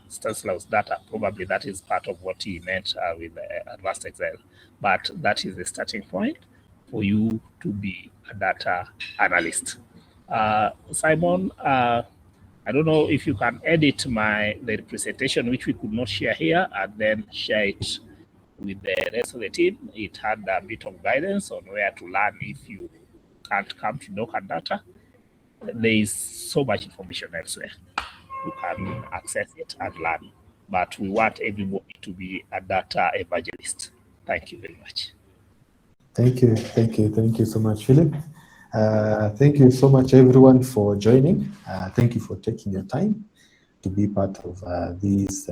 Stanislaus data, probably that is part of what he meant with advanced Excel. But that is the starting point for you to be a data analyst. Simon, I don't know if you can edit the presentation, which we could not share here, and then share it with the rest of the team. It had a bit of guidance on where to learn if you can't come to Docker data. There is so much information elsewhere. You can access it and learn. But we want everybody to be a data evangelist. Thank you very much. Thank you so much, Philip. Thank you so much, everyone, for joining. Thank you for taking your time to be part of this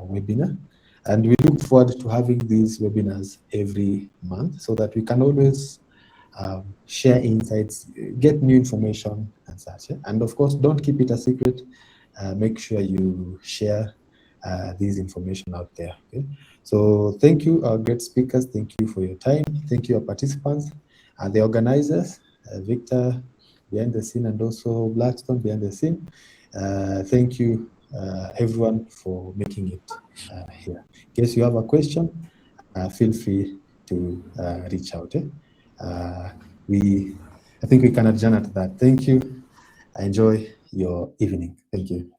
webinar. And we look forward to having these webinars every month so that we can always share insights, get new information and such. And of course, don't keep it a secret. Make sure you share this information out there. Okay? So thank you, our great speakers. Thank you for your time. Thank you, our participants and the organizers, Victor behind the scene and also Blackstone behind the scene. Thank you, everyone, for making it here. In case you have a question, feel free to reach out. I think we can adjourn at that. Thank you. Enjoy your evening. Thank you.